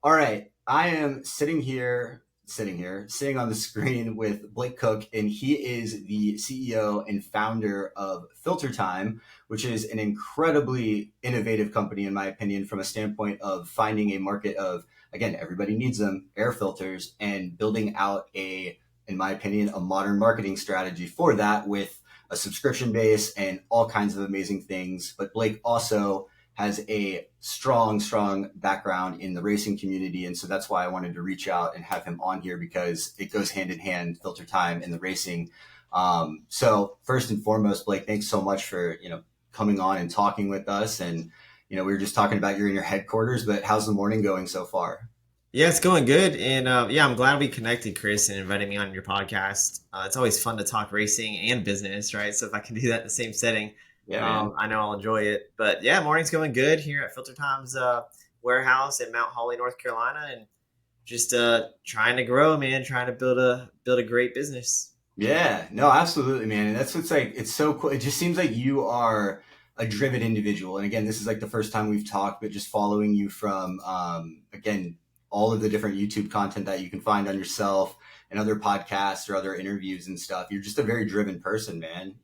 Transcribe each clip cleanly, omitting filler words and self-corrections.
All right. I am sitting on the screen with Blake Koch, and he is the CEO and founder of Filtertime, which is an incredibly innovative company, in my opinion, from a standpoint of finding a market of, again, everybody needs them, air filters, and building out in my opinion, a modern marketing strategy for that with a subscription base and all kinds of amazing things. But Blake also has a strong background in the racing community. And so that's why I wanted to reach out and have him on here because it goes hand in hand, filter time and the racing. So first and foremost, Blake, thanks so much for, coming on and talking with us. And, we were just talking about you're in your headquarters, but how's the morning going so far? Yeah, it's going good. And yeah, I'm glad we connected, Chris, and invited me on your podcast. It's always fun to talk racing and business, right? So if I can do that in the same setting, Yeah, man. I know I'll enjoy it. But yeah, morning's going good here at Filter Times warehouse in Mount Holly, North Carolina, and just trying to grow, man, trying to build a great business. Yeah, no, absolutely, man. And that's what's like, it's so cool. It just seems like you are a driven individual. And again, this is like the first time we've talked, but just following you from, again, all of the different YouTube content that you can find on yourself and other podcasts or other interviews and stuff. You're just a very driven person, man.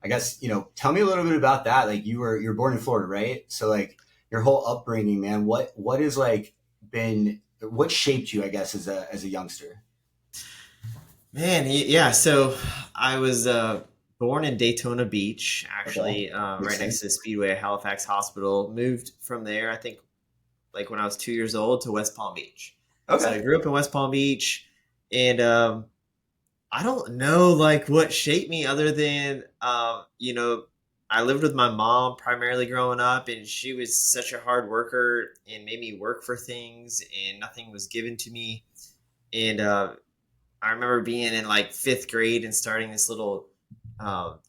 I guess, tell me a little bit about that. Like you're born in Florida, right? So like your whole upbringing, man, what is like what shaped you, I guess, as a youngster? Man, yeah. So I was born in Daytona Beach, Okay. actually, Makes right next sense. to the Speedway at Halifax Hospital. Moved from there, I think, like when I was 2 years old to West Palm Beach. So Okay. I grew up in West Palm Beach, and I don't know like what shaped me other than I lived with my mom primarily growing up, and she was such a hard worker and made me work for things, and nothing was given to me. And I remember being in like fifth grade and starting this little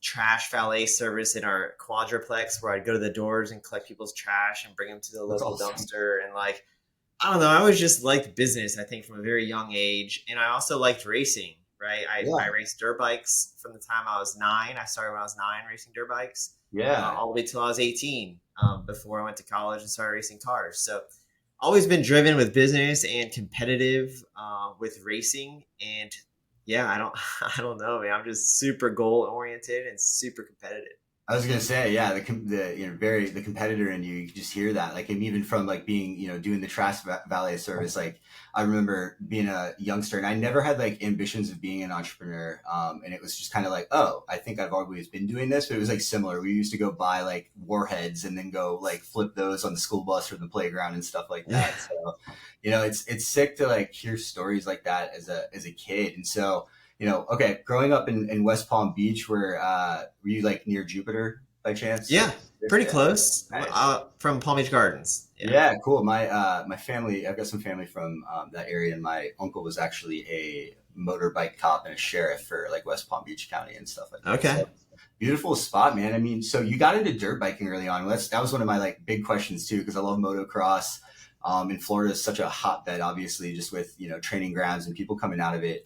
trash valet service in our quadruplex where I'd go to the doors and collect people's trash and bring them to the That's local awesome. dumpster. And like, I don't know, I always just liked business, I think, from a very young age. And I also liked racing, right? I Yeah. raced dirt bikes from the time I was 9. I started when I was 9 racing dirt bikes, Yeah. all the way till I was 18, before I went to college and started racing cars. So always been driven with business and competitive with racing. And yeah, I don't know, man. I'm just super goal oriented and super competitive. I was gonna say, yeah, very the competitor in you. You can just hear that, like, and even from like being, doing the valet service. Like, I remember being a youngster, and I never had like ambitions of being an entrepreneur. And it was just kind of like, oh, I think I've always been doing this, but it was like similar. We used to go buy like warheads and then go like flip those on the school bus or the playground and stuff like Yeah. that. So, it's sick to like hear stories like that as a kid, and so okay, growing up in West Palm Beach, were you like near Jupiter by chance? Yeah, pretty Yeah, close. nice. From Palm Beach Gardens. Yeah. Yeah, cool. My family, I've got some family from that area, and my uncle was actually a motorbike cop and a sheriff for like West Palm Beach County and stuff like that. Okay. So beautiful spot, man. I mean, so you got into dirt biking early on. That was one of my like big questions too, because I love motocross. And Florida is such a hotbed, obviously, just with training grounds and people coming out of it.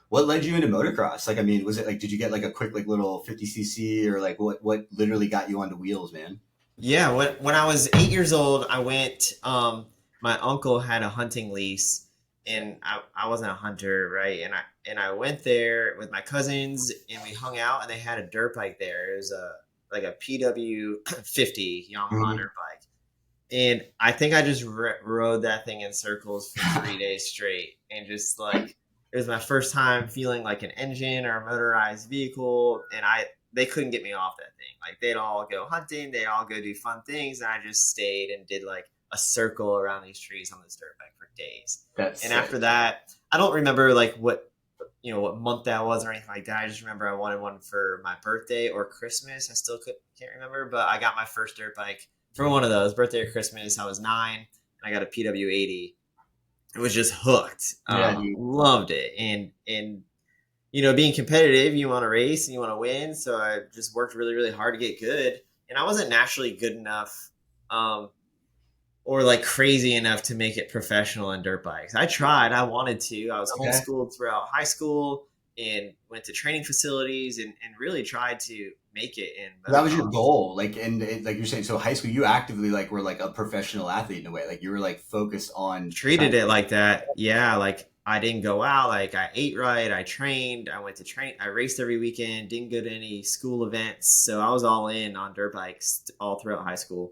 What led you into motocross? Like, I mean, was it like, did you get like a quick like little 50cc or like what literally got you onto wheels, man? Yeah, when I was 8 years old, I went. My uncle had a hunting lease, and I wasn't a hunter, right? And I went there with my cousins, and we hung out, and they had a dirt bike there. It was a PW 50 Yamaha Mhm. dirt bike, and I think I just rode that thing in circles for 3 days straight, and just like it was my first time feeling like an engine or a motorized vehicle, and they couldn't get me off that thing. Like they'd all go hunting, they'd all go do fun things, and I just stayed and did like a circle around these trees on this dirt bike for days. That's And sick. after that, I don't remember like what month that was or anything like that. I just remember I wanted one for my birthday or Christmas. I still can't remember, but I got my first dirt bike for one of those, birthday or Christmas. I was 9, and I got a PW 80. It was just hooked. Yeah, dude. Loved it, and being competitive, you want to race and you want to win. So I just worked really, really hard to get good. And I wasn't naturally good enough, um, or like crazy enough to make it professional in dirt bikes. I tried. I wanted to. I was Okay. homeschooled throughout high school and went to training facilities and really tried to make it in That was your motocross. goal, like, and like you're saying, so high school, you actively like were like a professional athlete in a way, like you were like focused on trying. Treated it like that. Yeah, like I didn't go out. Like I ate right. I trained. I went to train. I raced every weekend. Didn't go to any school events. So I was all in on dirt bikes all throughout high school,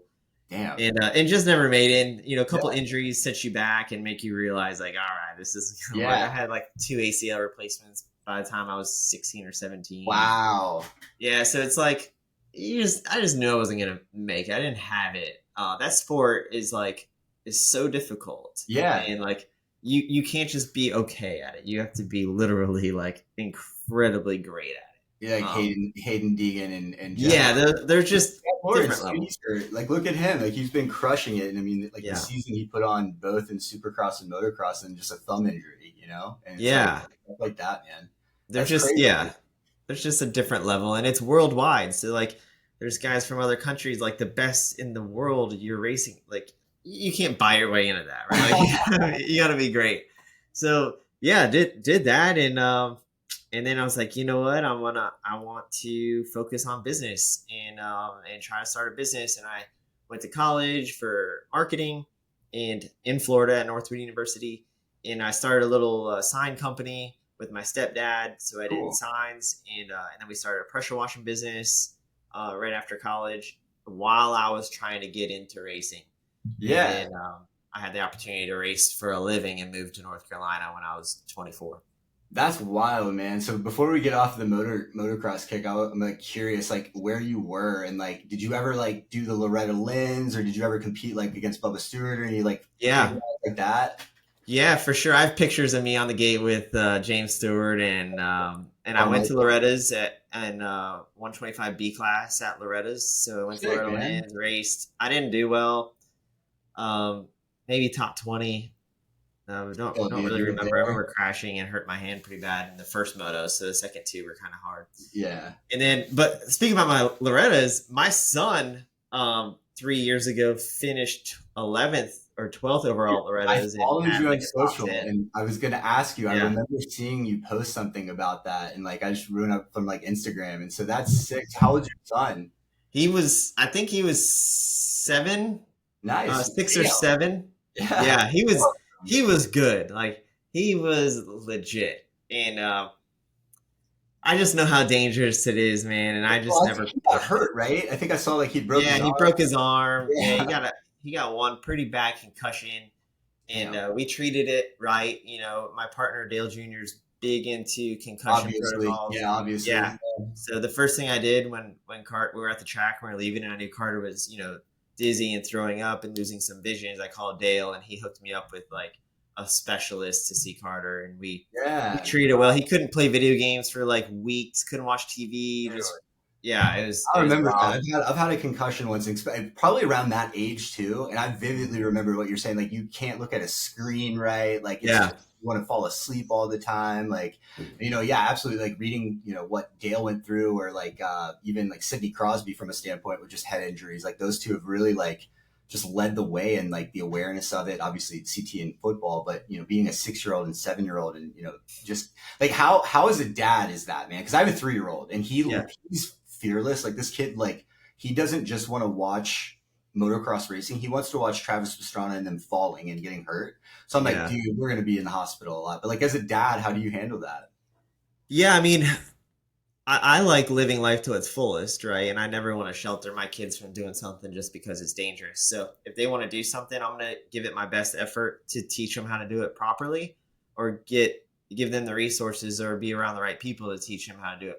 Damn. and just never made it. A Yeah. couple injuries set you back and make you realize like, all right, this isn't gonna work. I Yeah. had like 2 ACL replacements by the time I was 16 or 17, and Wow. yeah, so it's like I just knew I wasn't gonna make it. I didn't have it. That sport is so difficult, Yeah. and like you can't just be okay at it. You have to be literally like incredibly great at Yeah, it. like Hayden Deegan and Jeff. Yeah, they're just different Lawrence, levels. like look at him, like he's been crushing it. And I mean, like the Yeah, season he put on both in Supercross and Motocross, and just a thumb injury, and it's like yeah, stuff like that, man. they're That's just crazy. there's just a different level, and it's worldwide. So like there's guys from other countries, like the best in the world. You're racing, like you can't buy your way into that, right? Like you gotta be great. So yeah, did that, and then I was like, you know what, I want to focus on business, and try to start a business. And I went to college for marketing and in Florida at Northwood University, and I started a little sign company with my stepdad. So I did Cool. signs, and then we started a pressure washing business right after college while I was trying to get into racing. And Yeah. then I had the opportunity to race for a living and moved to North Carolina when I was 24. That's wild, man. So before we get off the motocross kick, I'm like curious, like where you were, and like, did you ever like do the Loretta Lynn's, or did you ever compete like against Bubba Stewart, or any like Yeah, thing like that? yeah, for sure. I have pictures of me on the gate with James Stewart, and I Oh went my to Loretta's and 125 B class at Loretta's. So I went to sick, Loretta man. Lynn's, raced. I didn't do well, um, maybe top 20. Oh, Don't dude, really you were remember. I there. remember crashing and hurt my hand pretty bad in the first moto. So the second two were kind of hard. Yeah. And then, but speaking about my Loretta's, my son 3 years ago finished 11th or 12th overall at I Loretta's and followed had you like on a top social, 10. and I was gonna ask you. I Yeah. remember seeing you post something about that, and like I just ruined up from like Instagram, and so that's sick. How old's your son? I think he was seven, Nice. 6 or 7. Yeah. Yeah, he was good. Like he was legit. And I just know how dangerous it is, man. And I just Well, I think never he got pushed it. hurt, right? I think I saw like he broke Yeah, his he arm. broke his arm. Yeah, Yeah. he got one pretty bad concussion, and Damn. we treated it right. My partner Dale Jr. is big into concussion Obviously. protocols. Yeah. Obviously. Yeah. So the first thing I did when we were at the track, we were leaving, and I knew Carter was dizzy and throwing up and losing some vision, is I called Dale, and he hooked me up with like a specialist to see Carter, and we Yeah. treated it well. He couldn't play video games for like weeks, couldn't watch TV. Just yeah, I it was remember that. wild. I've had a concussion once, probably around that age too. And I vividly remember what you're saying. Like you can't look at a screen, right? Like it's Yeah, just you want to fall asleep all the time. Like, yeah, absolutely. Like reading, what Dale went through, or like even like Sidney Crosby from a standpoint with just head injuries. Like those two have really like just led the way, and like the awareness of it. Obviously, CT in football, but being a 6-year-old and 7-year-old, and just like how as a dad is that, man? Because I have a 3-year-old, and yeah, he's fearless. Like this kid, like he doesn't just want to watch motocross racing. He wants to watch Travis Pastrana and them falling and getting hurt. So I'm like, yeah. dude, we're going to be in the hospital a lot. But like as a dad, how do you handle that? Yeah, I mean, I like living life to its fullest, right? And I never want to shelter my kids from doing something just because it's dangerous. So if they want to do something, I'm going to give it my best effort to teach them how to do it properly, or give them the resources, or be around the right people to teach them how to do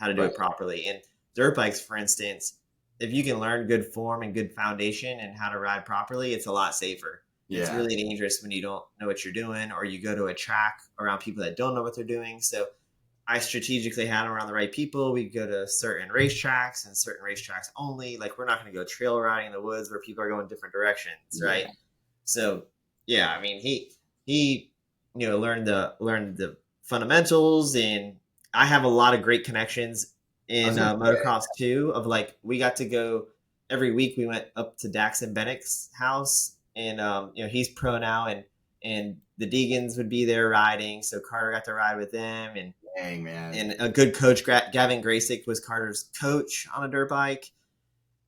Right. it properly. And dirt bikes, for instance, if you can learn good form and good foundation and how to ride properly, it's a lot safer. It's Yeah. really dangerous when you don't know what you're doing, or you go to a track around people that don't know what they're doing. So I strategically had them around the right people. We go to certain racetracks and certain racetracks only. Like we're not going to go trail riding in the woods where people are going different directions, right? Yeah. So yeah, I mean he learned the fundamentals, and I have a lot of great connections I in was going to say, motocross too. Of like we got to go every week. We went up to Dax and Bennick's house, and he's pro now, and the Deegans would be there riding, so Carter got to ride with them, and Dang, man. And a good coach, Gavin Graysick, was Carter's coach on a dirt bike.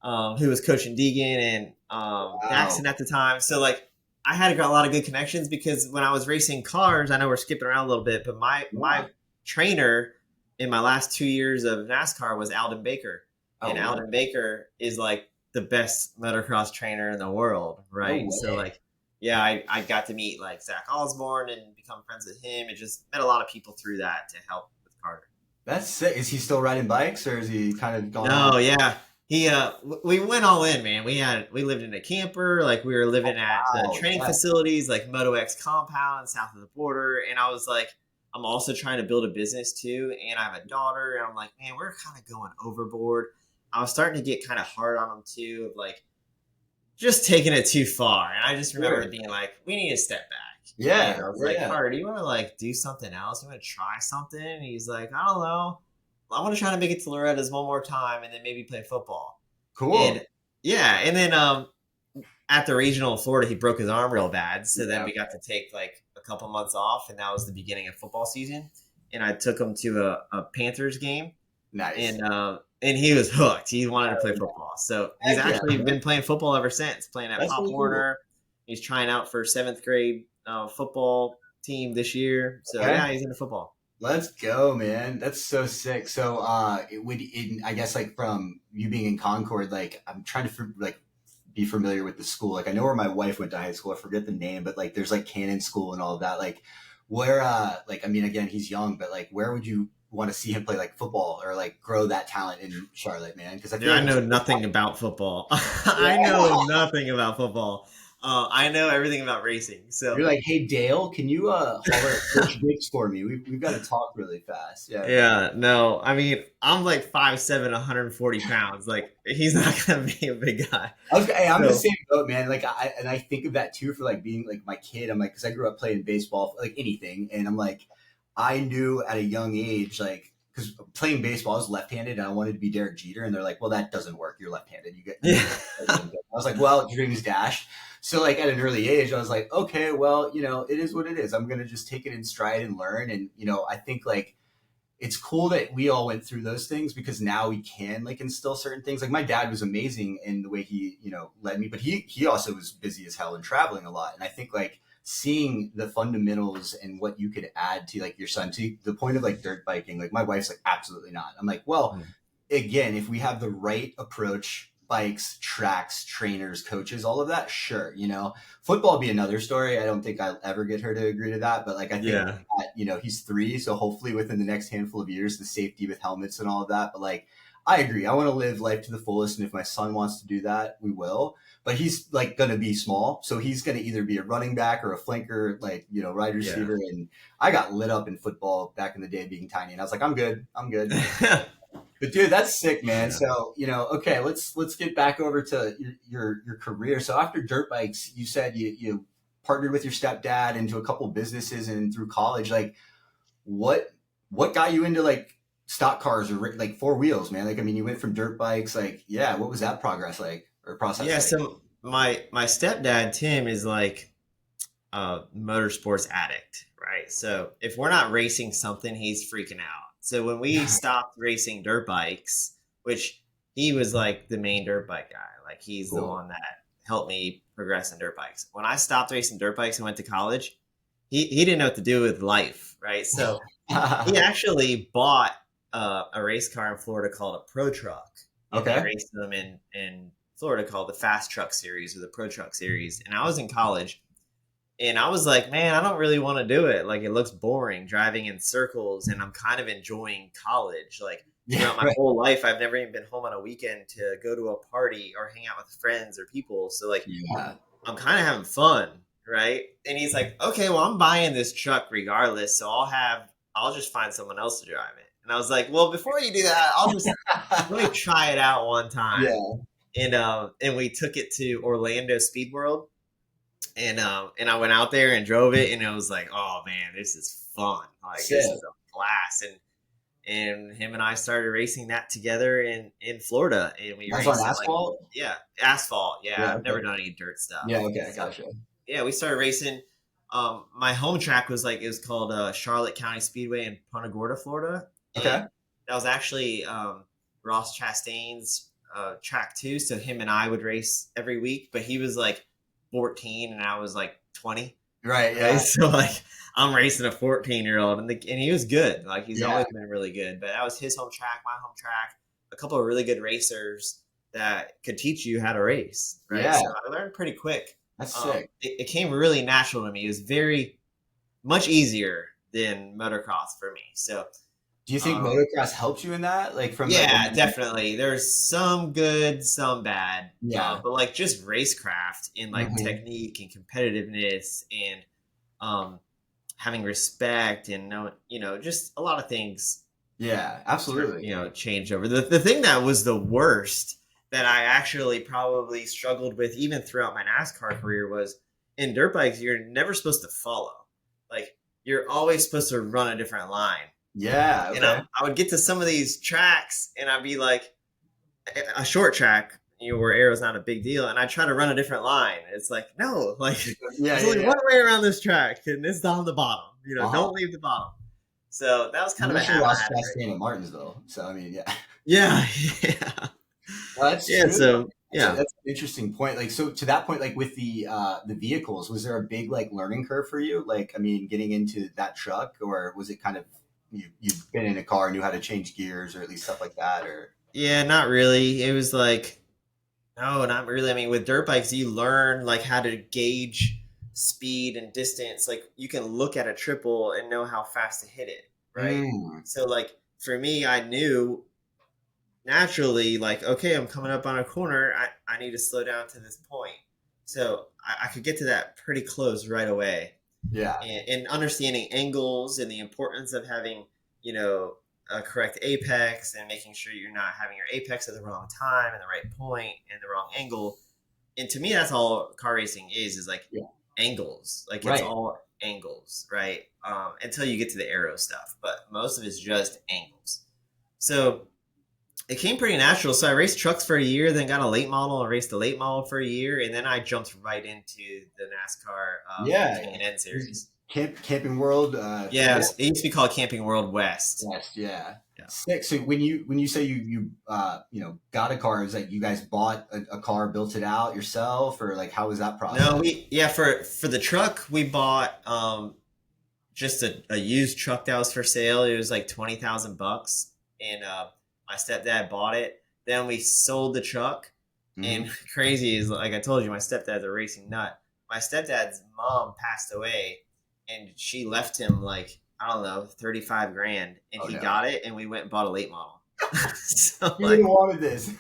Who was coaching Deegan and Wow. Jackson at the time. So like I had a lot of good connections because when I was racing cars, I know we're skipping around a little bit, but my Yeah. trainer in my last 2 years of NASCAR was Alden Baker, and Oh, wow. Alden Baker is like the best motocross trainer in the world, No right? So way. like, yeah, I got to meet like Zach Osborne and become friends with him, and just met a lot of people through that to help with Carter. That's sick. Is he still riding bikes or is he kind of gone on? No, yeah. He we went all in, man. We lived in a camper, like we were living at the Wow. training Yeah. facilities like Moto X compound south of the border. And I was like, I'm also trying to build a business too, and I have a daughter, and I'm like, man, we're kind of going overboard. I was starting to get kind of hard on him too, of like just taking it too far. And I just remember Sure. being like, we need to step back. And Yeah. I was like, Yeah. Carter, do you want to like do something else? You want to try something? And he's like, I don't know. I want to try to make it to Loretta's one more time and then maybe play football. Cool. And yeah, and then at the regional in Florida, he broke his arm real bad. So then Yeah. we got to take like a couple months off, and that was the beginning of football season. And I took him to a Panthers game, Nice. and he was hooked. He wanted to play football. So he's Heck yeah, actually man. been playing football ever since, playing at That's Pop really cool. Warner. He's trying out for seventh grade football team this year. So Okay. yeah, he's into football. Let's go, man. That's so sick. So, I guess like from you being in Concord, like I'm trying to like be familiar with the school. Like I know where my wife went to high school. I forget the name, but like there's like Cannon School and all of that. Like where, like I mean, again, he's young, but like where would you want to see him play like football or like grow that talent in Charlotte, man? Because I Dude, feel I like know nothing about football. I yeah. know nothing about football. I know everything about racing. So You're like, hey Dale, can you holler at Coach Biggs for me? We've got to talk really fast. Yeah. yeah, no, I mean, I'm like 5'7", 140 pounds. Like he's not gonna be a big guy. Hey, I'm the So same boat, man. Like I think of that too for like being like my kid. I'm like, because I grew up playing baseball, like anything, and I'm like, I knew at a young age, like, because playing baseball I was left-handed, and I wanted to be Derek Jeter, and they're like, well, that doesn't work. You're left-handed. You yeah, get. I was like, well, dreams dashed. So like at an early age, I was like, okay, well, it is what it is. I'm gonna just take it in stride and learn, and I think like it's cool that we all went through those things because now we can like instill certain things. Like my dad was amazing in the way he, led me, but he also was busy as hell and traveling a lot. And I think like seeing the fundamentals and what you could add to like your son to the point of like dirt biking, like my wife's like, absolutely not. I'm like, well, again, if we have the right approach, bikes, tracks, trainers, coaches, all of that, sure. Football would be another story. I don't think I'll ever get her to agree to that, but like I think yeah, that, he's 3, so hopefully within the next handful of years, the safety with helmets and all of that. But like I agree. I want to live life to the fullest, and if my son wants to do that, we will. But he's like going to be small, so he's going to either be a running back or a flanker, like wide receiver. And I got lit up in football back in the day, being tiny, and I was like, I'm good, I'm good. yeah. But dude, that's sick, man. Yeah. So okay, let's get back over to your career. So after dirt bikes, you said you partnered with your stepdad into a couple businesses and through college. Like, what got you into like stock cars or like four wheels, man? Like, I mean, you went from dirt bikes. Like, yeah, what was that progress like or process Yeah, like? so my stepdad Tim is like a motorsports addict, right? So if we're not racing something, he's freaking out. So when we stopped racing dirt bikes, which he was like the main dirt bike guy, like he's the Cool. one that helped me progress in dirt bikes. When I stopped racing dirt bikes and went to college, he didn't know what to do with life, right? So he actually bought a race car in Florida called a Pro Truck, and they Okay. raced them in Florida called the Fast Truck Series or the Pro Truck Series. And I was in college, and I was like, man, I don't really want to do it. Like, it looks boring driving in circles, and I'm kind of enjoying college. Like, Yeah. throughout my whole life, I've never even been home on a weekend to go to a party or hang out with friends or people. So, like, Yeah. I'm kind of having fun, right? And he's like, okay, well, I'm buying this truck regardless, so I'll just find someone else to drive it. And I was like, well, before you do that, let me try it out one time. Yeah. And we took it to Orlando Speed World, and I went out there and drove it, and it was like, oh man, this is fun. Like this Sick. is a blast. And him and I started racing that together in Florida, and we That's on raced it like, asphalt. yeah, asphalt. Yeah, Yeah. I've never Okay. done any dirt stuff. Yeah. Okay. So Gotcha. yeah, we started racing. My home track was like, it was called Charlotte County Speedway in Punta Gorda, Florida, Okay. and that was actually Ross Chastain's track too. So him and I would race every week, but he was like 14 and I was like 20. Right. Right. Yeah. So like I'm racing a 14-year-old and he was good. Like he's Yeah. always been really good. But that was his home track, my home track, a couple of really good racers that could teach you how to race. Right. Yeah. So I learned pretty quick. That's sick. It came really natural to me. It was very much easier than motocross for me. So Do you think um, motocross helps you in that? Like from like yeah, definitely. There's some good, some bad. yeah. But like just racecraft and like Mhm. technique and competitiveness and um, having respect and just a lot of things Yeah, absolutely. change over. The thing that was the worst that I actually probably struggled with even throughout my NASCAR career was in dirt bikes, you're never supposed to follow. Like you're always supposed to run a different line. Yeah, And okay. I would get to some of these tracks and I'd be like, a short track, where arrow's not a big deal, and I try to run a different line. It's like, no, like Yeah, there's yeah, only yeah. one way around this track, and it's down the bottom. Uh-huh. Don't leave the bottom. So that was kind of a Unless you're habit I Ross had to break. Chastain at Martinsville. So I mean, yeah. Yeah, yeah, Well, that's yeah. true. So That's yeah, that's an interesting point. Like, so to that point, like with the vehicles, was there a big like learning curve for you? Like, I mean, getting into that truck, or was it kind of you've been in a car, knew how to change gears, or at least stuff like that, or yeah. Not really. It was like no, not really. I mean, with dirt bikes, you learn like how to gauge speed and distance. Like you can look at a triple and know how fast to hit it, right? mm, So like for me, I knew naturally, like, okay, I'm coming up on a corner. I need to slow down to this point. So I could get to that pretty close right away. yeah, And understanding angles and the importance of having, you know, a correct apex and making sure you're not having your apex at the wrong time and the right point and the wrong angle. And to me, that's all car racing is like yeah, angles. Like it's right. all angles, right? Until you get to the arrow stuff, but most of it's just angles. So it came pretty natural. So I raced trucks for a year, then got a late model and raced the late model for a year, and then I jumped right into the NASCAR Yeah, K&N this is series. Camping World. Yeah, it used to be called Camping World West. Yes, yeah. Yeah. Sick. So when you say you got a car, is like you guys bought a car, built it out yourself, or like how was that No, process? for the truck we bought just a used truck that was for sale. It was like 20,000 bucks, and my stepdad bought it. Then we sold the truck, Hmm. and crazy is like I told you, my stepdad's a racing nut. My stepdad's mom passed away, and she left him like I don't know 35 grand, and Oh he no, got it, and we went and bought a late model. So you would have like wanted this.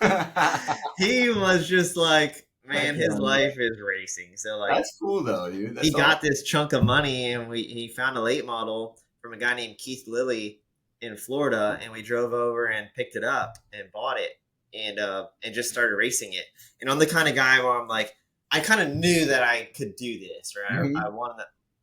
he was just like, Heck man, yeah, his man. life is racing. So like That's cool though, dude. he That's all. got this chunk of money and he found a late model from a guy named Keith Lilly in Florida, and we drove over and picked it up and bought it and just started racing it. And I'm the kind of guy where I'm like, I kind of knew that I could do this, right? I Hmm. won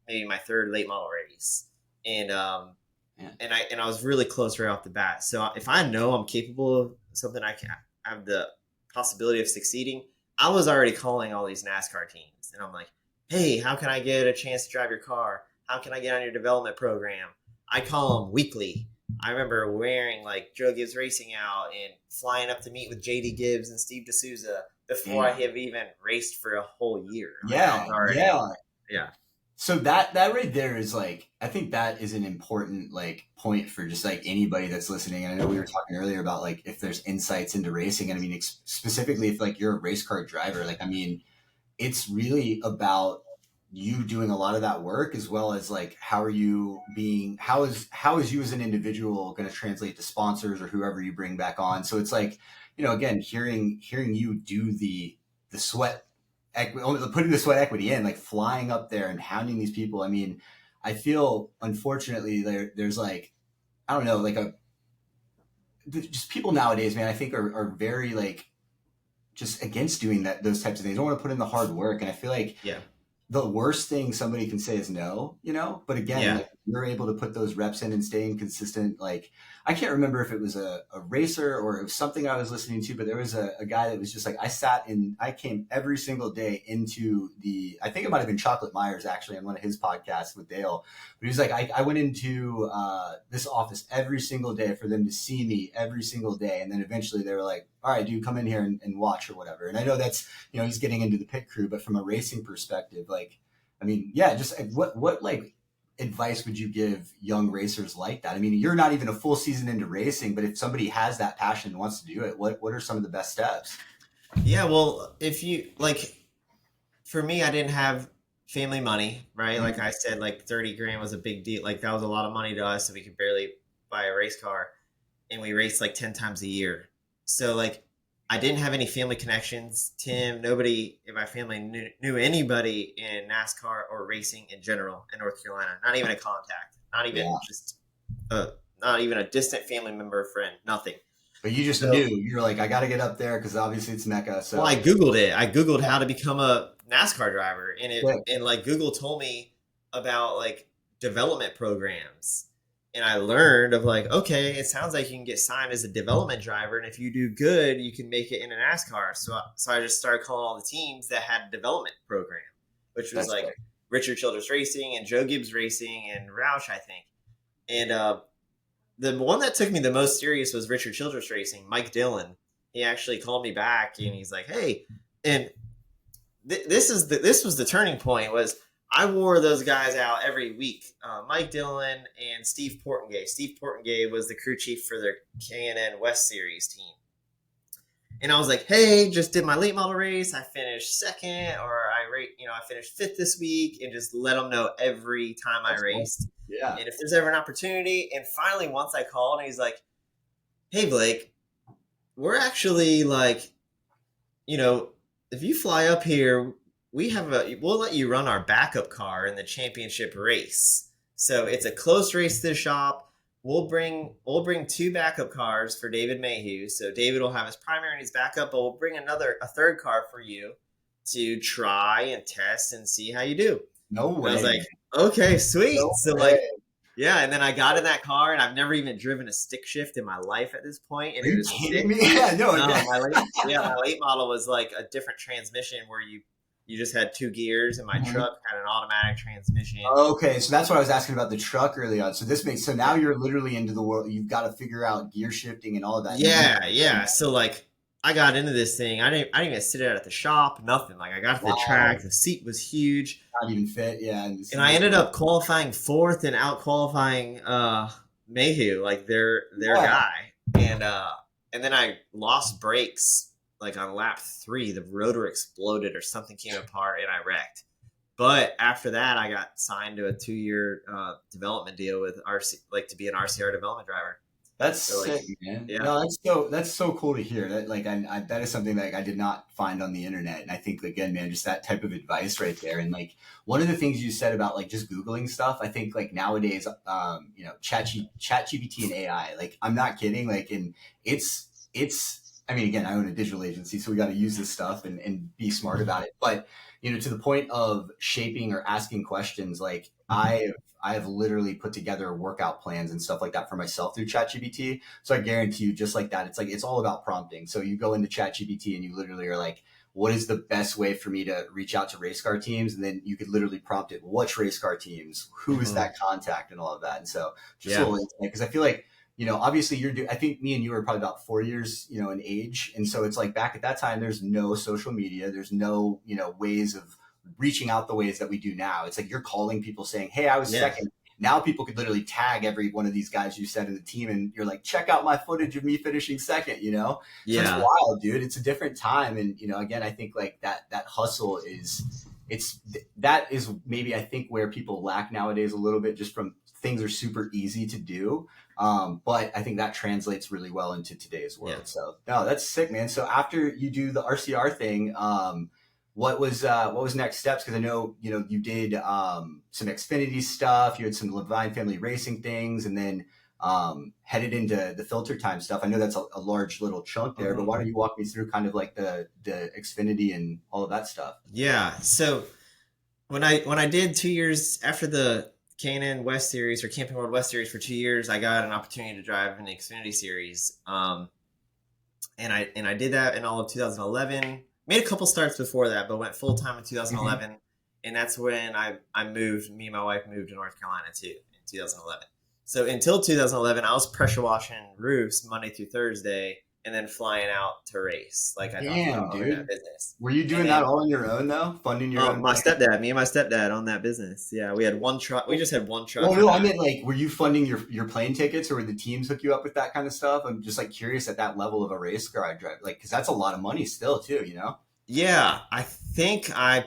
maybe my third late model race, and Yeah. I was really close right off the bat. So if I know I'm capable of something, I can have the possibility of succeeding. I was already calling all these NASCAR teams, and I'm like, hey, how can I get a chance to drive your car? How can I get on your development program? I call them weekly. I remember wearing like Joe Gibbs Racing out and flying up to meet with JD Gibbs and Steve D'Souza before I Damn. have even raced for a whole year. Like I Yeah, was already, yeah. yeah, So that right there is like I think that is an important like point for just like anybody that's listening. And I know we were talking earlier about like if there's insights into racing, and I mean specifically if like you're a race car driver, like I mean it's really about you doing a lot of that work as well as like how are you being how is you as an individual going to translate to sponsors or whoever you bring back on. So it's like again hearing you do the sweat putting the sweat equity in, like flying up there and hounding these people. I mean, I feel unfortunately there's like I don't know like a just people nowadays, man. I think are very like just against doing those types of things. They don't want to put in the hard work, and I feel like yeah, the worst thing somebody can say is no. But again, yeah, like you're able to put those reps in and staying consistent. Like, I can't remember if it was a racer or it was something I was listening to, but there was a guy that was just like, I came every single day into I think it might have been Chocolate Myers actually on one of his podcasts with Dale. But he was like, I went into this office every single day for them to see me every single day. And then eventually they were like, all right, dude, come in here and watch or whatever. And I know that's, he's getting into the pit crew, but from a racing perspective, like, I mean, yeah, just what like advice would you give young racers like that? I mean, you're not even a full season into racing, but if somebody has that passion and wants to do it, what are some of the best steps? Yeah, well, if you like, for me, I didn't have family money, right? Like I said, like 30 grand was a big deal. Like that was a lot of money to us, and we could barely buy a race car, and we raced like 10 times a year. So like, I didn't have any family connections. Tim, nobody in my family knew anybody in NASCAR or racing in general in North Carolina. Not even a contact. Not even Yeah. just not even a distant family member or friend. Nothing. But you just So, knew, you're like, I got to get up there because obviously it's Mecca. well, I So Googled it. I Googled how to become a NASCAR driver, and quick. like Google told me about like development programs, and I learned of like, okay, it sounds like you can get signed as a development driver, and if you do good, you can make it in a NASCAR. So I just started calling all the teams that had a development program, which was That's like quick. Richard Childress Racing and Joe Gibbs Racing and Roush, I think. And the one that took me the most serious was Richard Childress Racing. Mike Dillon, he actually called me back and he's like, "Hey," and this was the turning point. Was I wore those guys out every week. Mike Dillon and Steve Portengay. Steve Portengay was the crew chief for their K&N West Series team. And I was like, "Hey, just did my late model race. I finished second, or I finished fifth this week," and just let them know every time I That's cool. raced. Yeah. And if there's ever an opportunity, and finally once I called, and he's like, "Hey, Blake, we're actually like, if you fly up here, we'll let you run our backup car in the championship race. So it's a close race to the shop. We'll bring two backup cars for David Mayhew. So David will have his primary and his backup, but we'll bring a third car for you to try and test and see how you do." No And I was way. like, "Okay, sweet." No So way. like, yeah, and then I got in that car, and I've never even driven a stick shift in my life at this point, and Are it you was kidding sick. me? Yeah, no. No, Okay. my late model was like a different transmission where you just had two gears, and my truck had an automatic transmission. Okay, so that's what I was asking about the truck early on. So now you're literally into the world. You've got to figure out gear shifting and all of that. Yeah. So like, I got into this thing. I didn't even sit it at the shop. Nothing. Like I got to the Wow, track. The seat was huge, not even fit. Yeah, and I ended up qualifying fourth and out qualifying Mayhew, like their yeah. guy, and then I lost brakes like on lap 3. The rotor exploded or something came apart, and I wrecked. But after that, I got signed to a 2-year development deal with RC, like to be an RCR development driver. That's So like, sick, man. yeah, No, that's so cool to hear. That like I that is something that I did not find on the internet, and I think again, man, just that type of advice right there. And like one of the things you said about like just googling stuff, I think like nowadays, chat GPT and AI. Like I'm not kidding. Like and it's. I mean, again, I own a digital agency, so we got to use this stuff and be smart about it. But to the point of shaping or asking questions, like I have literally put together workout plans and stuff like that for myself through ChatGPT. So I guarantee you, just like that, it's all about prompting. So you go into ChatGPT and you literally are like, what is the best way for me to reach out to race car teams? And then you could literally prompt it, which race car teams, who is that contact and all of that. And so just a yeah, little insight, because I feel like, obviously I think me and you are probably about 4 years, in age. And so it's like back at that time, there's no social media. There's no, ways of reaching out the ways that we do now. It's like you're calling people saying, "Hey, I was yeah, second." Now people could literally tag every one of these guys you said in the team, and you're like, "Check out my footage of me finishing second." So it's yeah, wild, dude. It's a different time, and again, I think like that hustle that is maybe I think where people lack nowadays a little bit, just from things are super easy to do. But I think that translates really well into today's world. yeah. So no, that's sick, man. So after you do the RCR thing, what was next steps? Because I know you did some Xfinity stuff. You had some Levine Family Racing things, and then headed into the Filtertime stuff. I know that's a large little chunk there, but why don't you walk me through kind of like the Xfinity and all of that stuff? Yeah. So when I did 2 years after the K&N West Series or Camping World West Series for 2 years, I got an opportunity to drive in the Xfinity Series. And I did that in all of 2011. Made a couple starts before that, but went full time in 2011. And that's when I moved. Me and my wife moved to North Carolina too in 2011. So until 2011, I was pressure washing roofs Monday through Thursday, and then flying out to race. Like I talked Damn, about owning that dude. business. Were you And doing that then all on your own though? Funding your own? my stepdad, me and my stepdad owned that business. Yeah, we had one truck. We just had one truck. Well, no, I meant like, were you funding your plane tickets, or would the teams hook you up with that kind of stuff? I'm just like curious at that level of a race car I drive, like, because that's a lot of money still too, you know? Yeah, I think I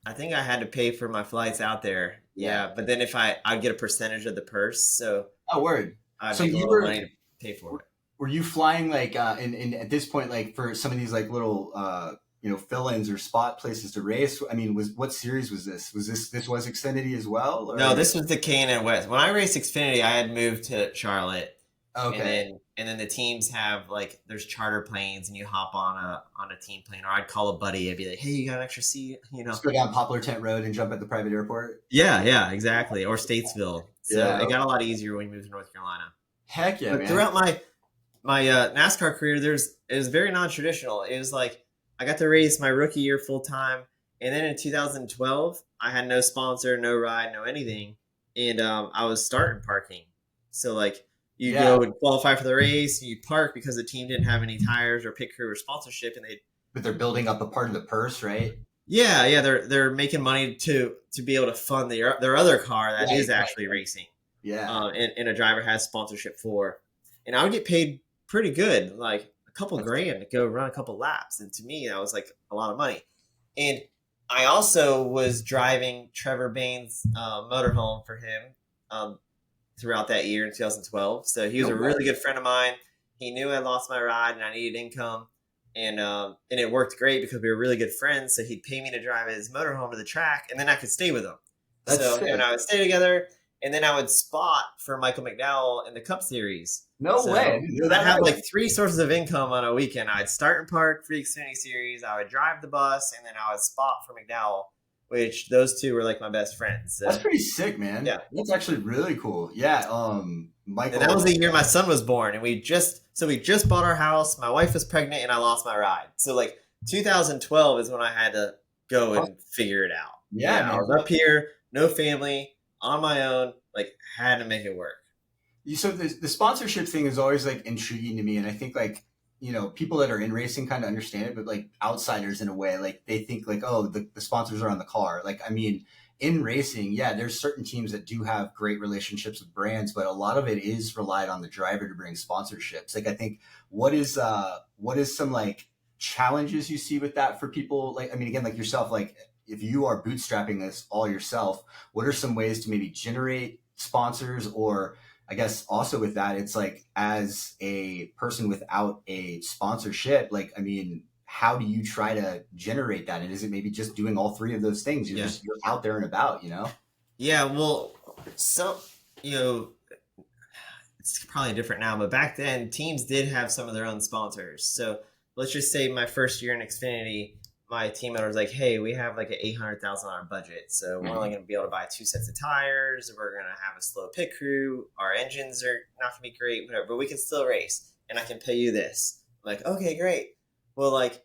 had to pay for my flights out there. Yeah. Yeah, but then if I'd get a percentage of the purse, so Oh, word. I'd So make a you little were money to pay for it. were you flying like in at this point, like for some of these like little fill-ins or spot places to race? I mean, was what series was this? This was Xfinity as well, No, or this was the K&N West. When I raced Xfinity, I had moved to Charlotte, and okay? then the teams have like there's charter planes, and you hop on a team plane, or I'd call a buddy. I'd be like, "Hey, you got an extra seat?" You know. Just go down Poplar Tent Road and jump at the private airport. Yeah, yeah, exactly. Or Statesville. So Yeah. it got a lot easier when we moved to North Carolina. Heck yeah, But man. throughout my NASCAR career, it was very non-traditional. It was like I got to race my rookie year full time, and then in 2012, I had no sponsor, no ride, no anything, and I was starting parking. So like you Yeah, go and qualify for the race, you park because the team didn't have any tires or pit crew or sponsorship, and they but they're building up a part of the purse, right? yeah they're making money to be able to fund their other car that is Right. actually racing, Yeah. and a driver has sponsorship for, and I would get paid pretty good, like a couple That's grand to go run a couple laps, and to me that was like a lot of money. And I also was driving Trevor Bain's motorhome for him um, throughout that year in 2012. So he was no a way. really good friend of mine. He knew I lost my ride and I needed income, and it worked great because we were really good friends. So he'd pay me to drive his motorhome to the track, and then I could stay with him. That's So him and sick. I would stay together, and then I would spot for Michael McDowell in the Cup Series. No way. I So didn't know I'd that have either. like three sources of income on a weekend. I'd start and park for the Xfinity Series. I would drive the bus, and then I would spot for McDowell, which those two were like my best friends. That's So pretty sick, man. yeah, That's actually really cool. Yeah. and that was Michael. the year my son was born, and we just bought our house. My wife was pregnant, and I lost my ride. So like 2012 is when I had to go and figure it out. Yeah, Yeah, I man. was up here, no family, on my own, like had to make it work. So the sponsorship thing is always like intriguing to me, and I think like people that are in racing kind of understand it, but like outsiders in a way, like they think like, oh, the sponsors are on the car. Like, I mean, in racing, yeah, there's certain teams that do have great relationships with brands, but a lot of it is relied on the driver to bring sponsorships. Like, I think what is some like challenges you see with that for people? Like, I mean, again, like yourself, like if you are bootstrapping this all yourself, what are some ways to maybe generate sponsors? Or I guess also with that, it's like as a person without a sponsorship, like, I mean, how do you try to generate that? And is it maybe just doing all three of those things? Yeah, You're out there and about, you know? yeah. Well, so you know, it's probably different now, but back then teams did have some of their own sponsors. So let's just say my first year in Xfinity, my team owner was like, "Hey, we have like an $800,000 budget, so we're only Mhm. going to be able to buy two sets of tires. We're going to have a slow pit crew. Our engines are not going to be great, whatever, but we can still race, and I can pay you this." I'm like, okay, great. Well, like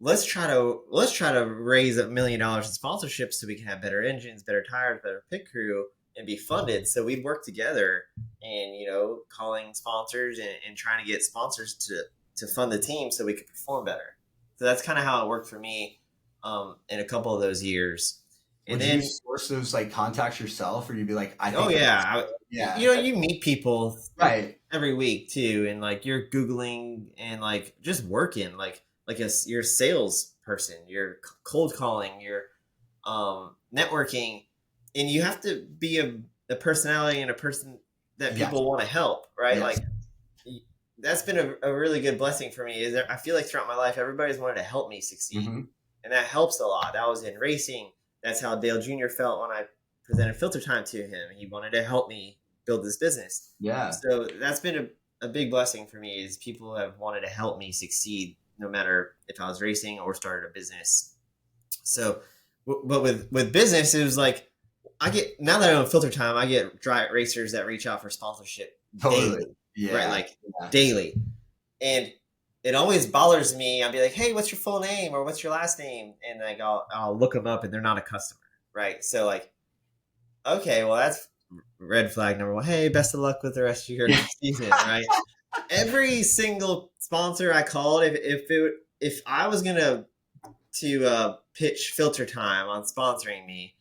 let's try to raise $1 million in sponsorships so we can have better engines, better tires, better pit crew, and be funded. So we'd work together and calling sponsors and trying to get sponsors to fund the team so we could perform better. So that's kind of how it worked for me in a couple of those years. And Would you then source those like contacts yourself, or you'd be like, I oh think the yeah, best, yeah, you meet people right. every week too, and like you're googling and like just working like you're a sales person, you're cold calling, you're networking, and you have to be a personality and a person that Yes. people want to help, right? Yes. Like that's been a really good blessing for me. Is that I feel like throughout my life, everybody's wanted to help me succeed, Hmm. and that helps a lot. That was in racing. That's how Dale Jr. felt when I presented Filtertime to him. He wanted to help me build this business. Yeah. So that's been a big blessing for me. Is people have wanted to help me succeed, no matter if I was racing or started a business. So, but with business, it was like, I get, now that I own Filter Time, I get dry racers that reach out for sponsorship Totally. daily, right? Yeah. Like Yeah. daily. And it always bothers me. I'll be like, hey, what's your full name or what's your last name? And like I'll look them up and they're not a customer, right? So like, okay, well that's red flag number one. Hey, best of luck with the rest of your season, right? Every single sponsor I called, if I was gonna pitch Filter Time on sponsoring me,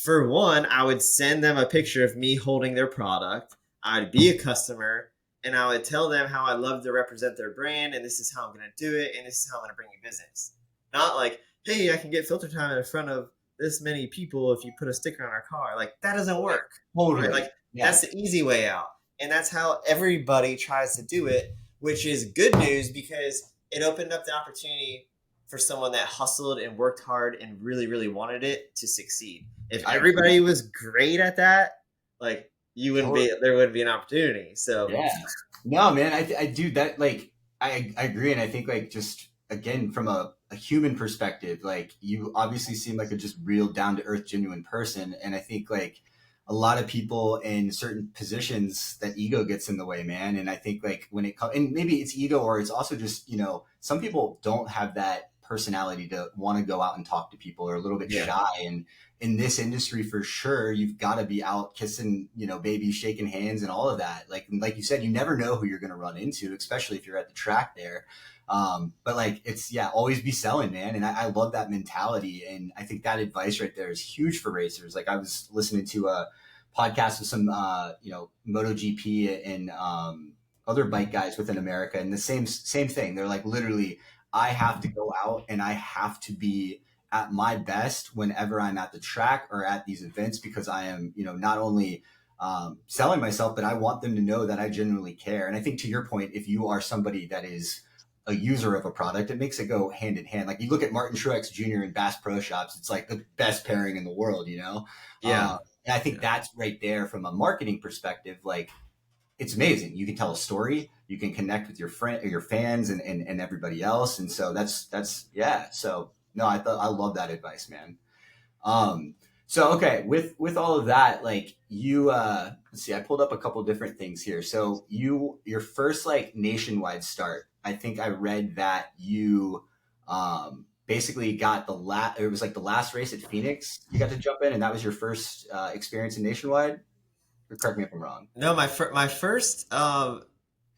for one, I would send them a picture of me holding their product. I'd be a customer, and I would tell them how I love to represent their brand, and this is how I'm going to do it, and this is how I'm going to bring you business. Not like, hey, I can get Filter Time in front of this many people if you put a sticker on our car. Like that doesn't work, right? Totally. Like Yeah. that's the easy way out, and that's how everybody tries to do it, which is good news because it opened up the opportunity for someone that hustled and worked hard and really, really wanted it to succeed. If I agree. everybody was great at that, like you wouldn't Totally. be, there wouldn't be an opportunity. So Yeah. No, man, I do that. Like, I agree. And I think, like, just again, from a human perspective, like, you obviously seem like a just real down to earth, genuine person. And I think, like, a lot of people in certain positions, that ego gets in the way, man. And I think, like, when it comes, and maybe it's ego or it's also just, some people don't have that personality to want to go out and talk to people or a little bit yeah, shy. And in this industry, for sure, you've got to be out kissing, babies, shaking hands, and all of that. Like you said, you never know who you're going to run into, especially if you're at the track there. But like, it's, yeah, always be selling, man. And I love that mentality, and I think that advice right there is huge for racers. Like, I was listening to a podcast with some, MotoGP and other bike guys within America, and the same thing. They're like, literally, I have to go out and I have to be at my best whenever I'm at the track or at these events, because I am, not only selling myself, but I want them to know that I genuinely care. And I think, to your point, if you are somebody that is a user of a product, it makes it go hand in hand. Like, you look at Martin Truex Jr. and Bass Pro Shops, it's like the best pairing in the world. yeah, And I think yeah, that's right there from a marketing perspective. Like, it's amazing. You can tell a story. You can connect with your friend or your fans and everybody else. And so that's yeah. So no, I love that advice, man. Um, so okay, with all of that, like, you let's see, I pulled up a couple different things here. So your first, like, nationwide start, I think I read that you basically got it was like the last race at Phoenix. You got to jump in, and that was your first experience in nationwide. Or correct me if I'm wrong. no, my first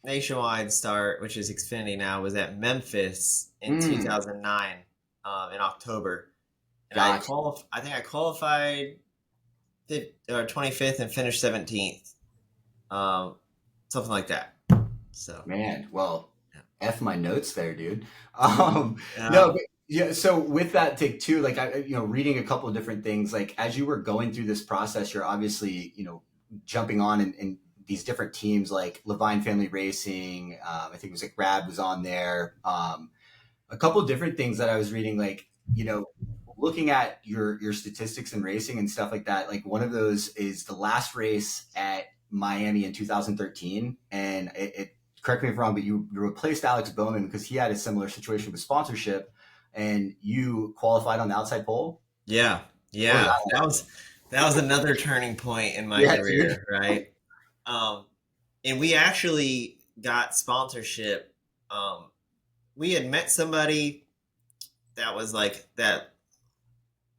nationwide start, which is Xfinity now, was at Memphis in Mm, 2009 in October, and gotcha. I think I qualified 25th and finished 17th, um, something like that. So Man, well, yeah. F my notes there, dude. No, Yeah. but yeah, so with that take too, like, reading a couple of different things, like, as you were going through this process, you're obviously, jumping on in these different teams like Levine Family Racing. I think it was like Rad was on there. A couple of different things that I was reading, like, looking at your statistics in racing and stuff like that. Like, one of those is the last race at Miami in 2013, and it correct me if I'm wrong, but you replaced Alex Bowman because he had a similar situation with sponsorship, and you qualified on the outside pole. Yeah, What was yeah. that like? That was another turning point in my Yeah, dude. career, right? Um, and we actually got sponsorship. Um, we had met somebody that was like that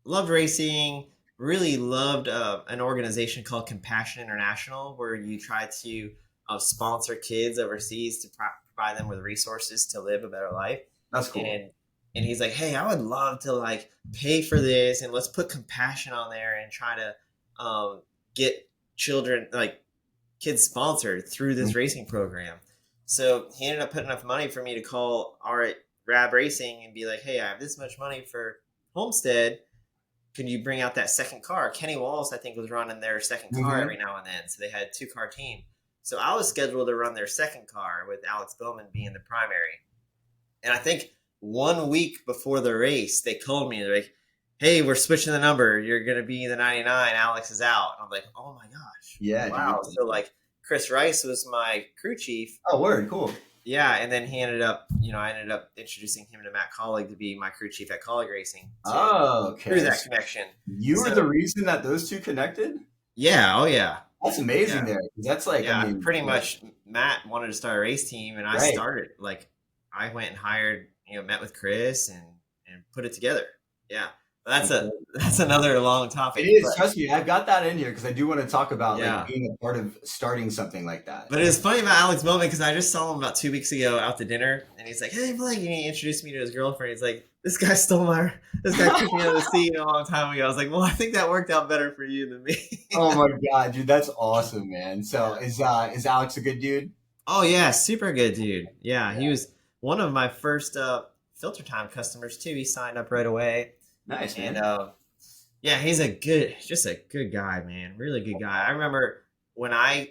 loved racing, really loved an organization called Compassion International, where you try to sponsor kids overseas to provide them with resources to live a better life. That's cool. And he's like, hey, I would love to like pay for this, and let's put compassion on there and try to get children like kids sponsored through this racing program. So he ended up putting enough money for me to call our Rab Racing and be like, hey, I have this much money for Homestead. Can you bring out that second car? Kenny Wallace, I think, was running their second car Mm-hmm. every now and then. So they had a two-car team. So I was scheduled to run their second car with Alex Bowman being the primary. And I think 1 week before the race, they called me. They're like, hey, we're switching the number. You're going to be the 99. Alex is out. And I'm like, oh my gosh. Yeah, Wow. dude. So, like, Chris Rice was my crew chief. Oh, word, cool. Yeah, and then he ended up, I ended up introducing him to Matt Collig to be my crew chief at Collig Racing to Oh, through okay. that So connection. you were the So reason that those two connected? yeah, oh yeah, That's yeah, amazing there. That's like, I yeah. mean, Pretty much, Matt wanted to start a race team, and I right. started like I went and hired, met with Chris and put it together. Yeah, but that's another long It topic, is. but Trust me, I've got that in here because I do want to talk about like yeah. being a part of starting something like that. But it was funny about Alex Bowman because I just saw him about 2 weeks ago out to dinner, and he's like, "Hey, Blake," and he introduced me to his girlfriend. He's like, this guy took me out of the seat a long time ago." I was like, "Well, I think that worked out better for you than me." Oh my god, dude, that's awesome, man. So Yeah. is Alex a good dude? Oh yeah, super good dude. Yeah, he was one of my first filter time customers too. He signed up right away, Nice, and man. yeah, he's just a good guy, man. Really good guy. I remember when I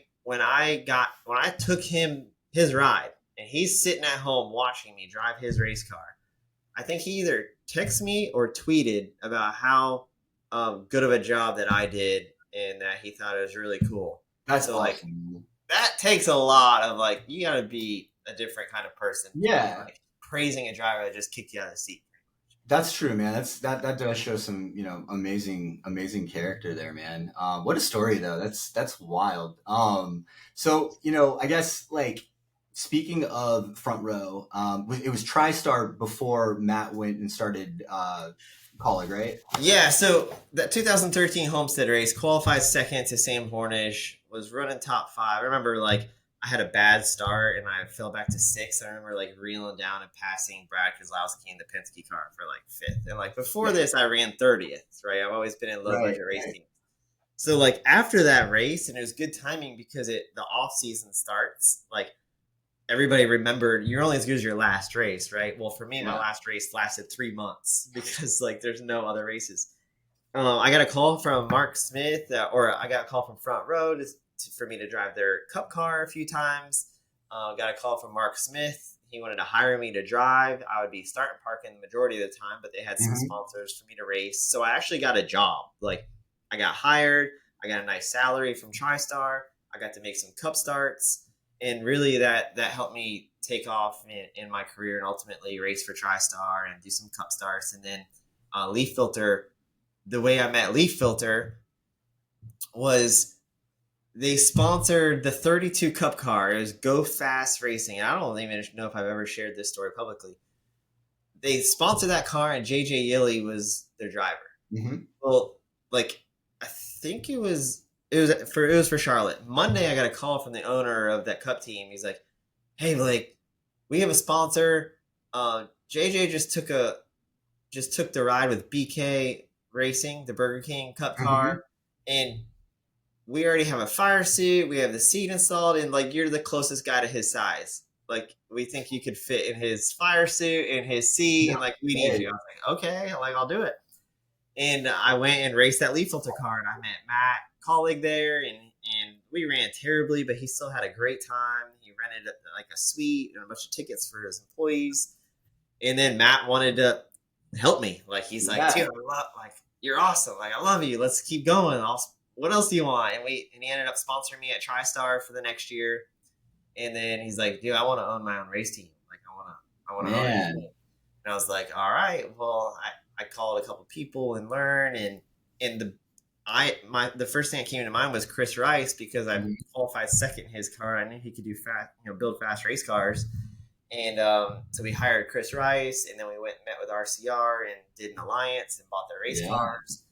took him his ride, and he's sitting at home watching me drive his race car. I think he either texted me or tweeted about how good of a job that I did, and that he thought it was really cool. That's So like awesome. that takes a lot of like you got to be a different kind of person to be Yeah, like praising a driver that just kicked you out of the seat. that's true, man. That does show some, amazing character there, man. What a story though. That's wild. So, I guess like speaking of front row, it was TriStar before Matt went and started Colleague, right? Yeah, so that 2013 Homestead race qualified second to Sam Hornish, was running top five. I remember like I had a bad start and I fell back to sixth. I remember like reeling down and passing Brad Kozlowski in the Penske car for like fifth. And like before this, I ran 30th, right? I've always been in low Right, budget race right. teams. So like after that race, and it was good timing because the off season starts. Like everybody remembered you're only as good as your last race, right? Well, for me, my Yeah. last race lasted 3 months because like there's no other races. I got a call from Mark Smith, or I got a call from Front Row for me to drive their Cup car a few times. Got a call from Mark Smith. He wanted to hire me to drive. I would be starting parking the majority of the time, but they had some Hmm. sponsors for me to race. So I actually got a job. Like I got hired. I got a nice salary from TriStar. I got to make some Cup starts, and really that helped me take off in my career and ultimately race for TriStar and do some Cup starts, and then Leaf Filter. The way I met Leaf Filter was they sponsored the 32 Cup car. It was Go Fast Racing. I don't even know if I've ever shared this story publicly. They sponsored that car, and JJ Yilly was their driver. Hmm. Well, like I think it was for Charlotte. Monday, I got a call from the owner of that Cup team. He's like, "Hey, Blake, we have a sponsor. JJ just took the ride with BK Racing, the Burger King Cup Hmm. car, and we already have a fire suit. We have the seat installed, and like you're the closest guy to his size. Like we think you could fit in his fire suit and his seat, No and like we need way. you." I was like, "Okay, like I'll do it." And I went and raced that Leaf Filter car, and I met Matt, colleague there, and we ran terribly, but he still had a great time. He rented like a suite and a bunch of tickets for his employees, and then Matt wanted to help me. Like he's like, Yeah. "Dude, like you're awesome. Like I love you. Let's keep going. What else do you want?" And he ended up sponsoring me at TriStar for the next year. And then he's like, "Dude, I want to own my own race team. Like I want to own it." Man. And I was like, "All right, well, I called a couple people and learned, and the first thing that came to mind was Chris Rice because I Mhm. qualified second in his car. I knew he could do fast, build fast race cars. And so we hired Chris Rice, and then we went and met with RCR and did an alliance and bought their race Yeah. cars.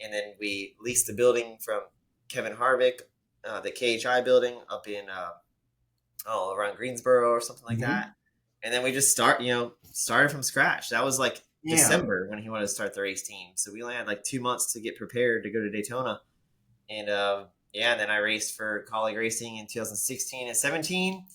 And then we leased the building from Kevin Harvick, the KHI building up in around Greensboro or something like Hmm. that. And then we just started from scratch. That was like Damn. December when he wanted to start the race team. So we only had like 2 months to get prepared to go to Daytona. And yeah, and then I raced for Colleague Racing in 2016 and 17.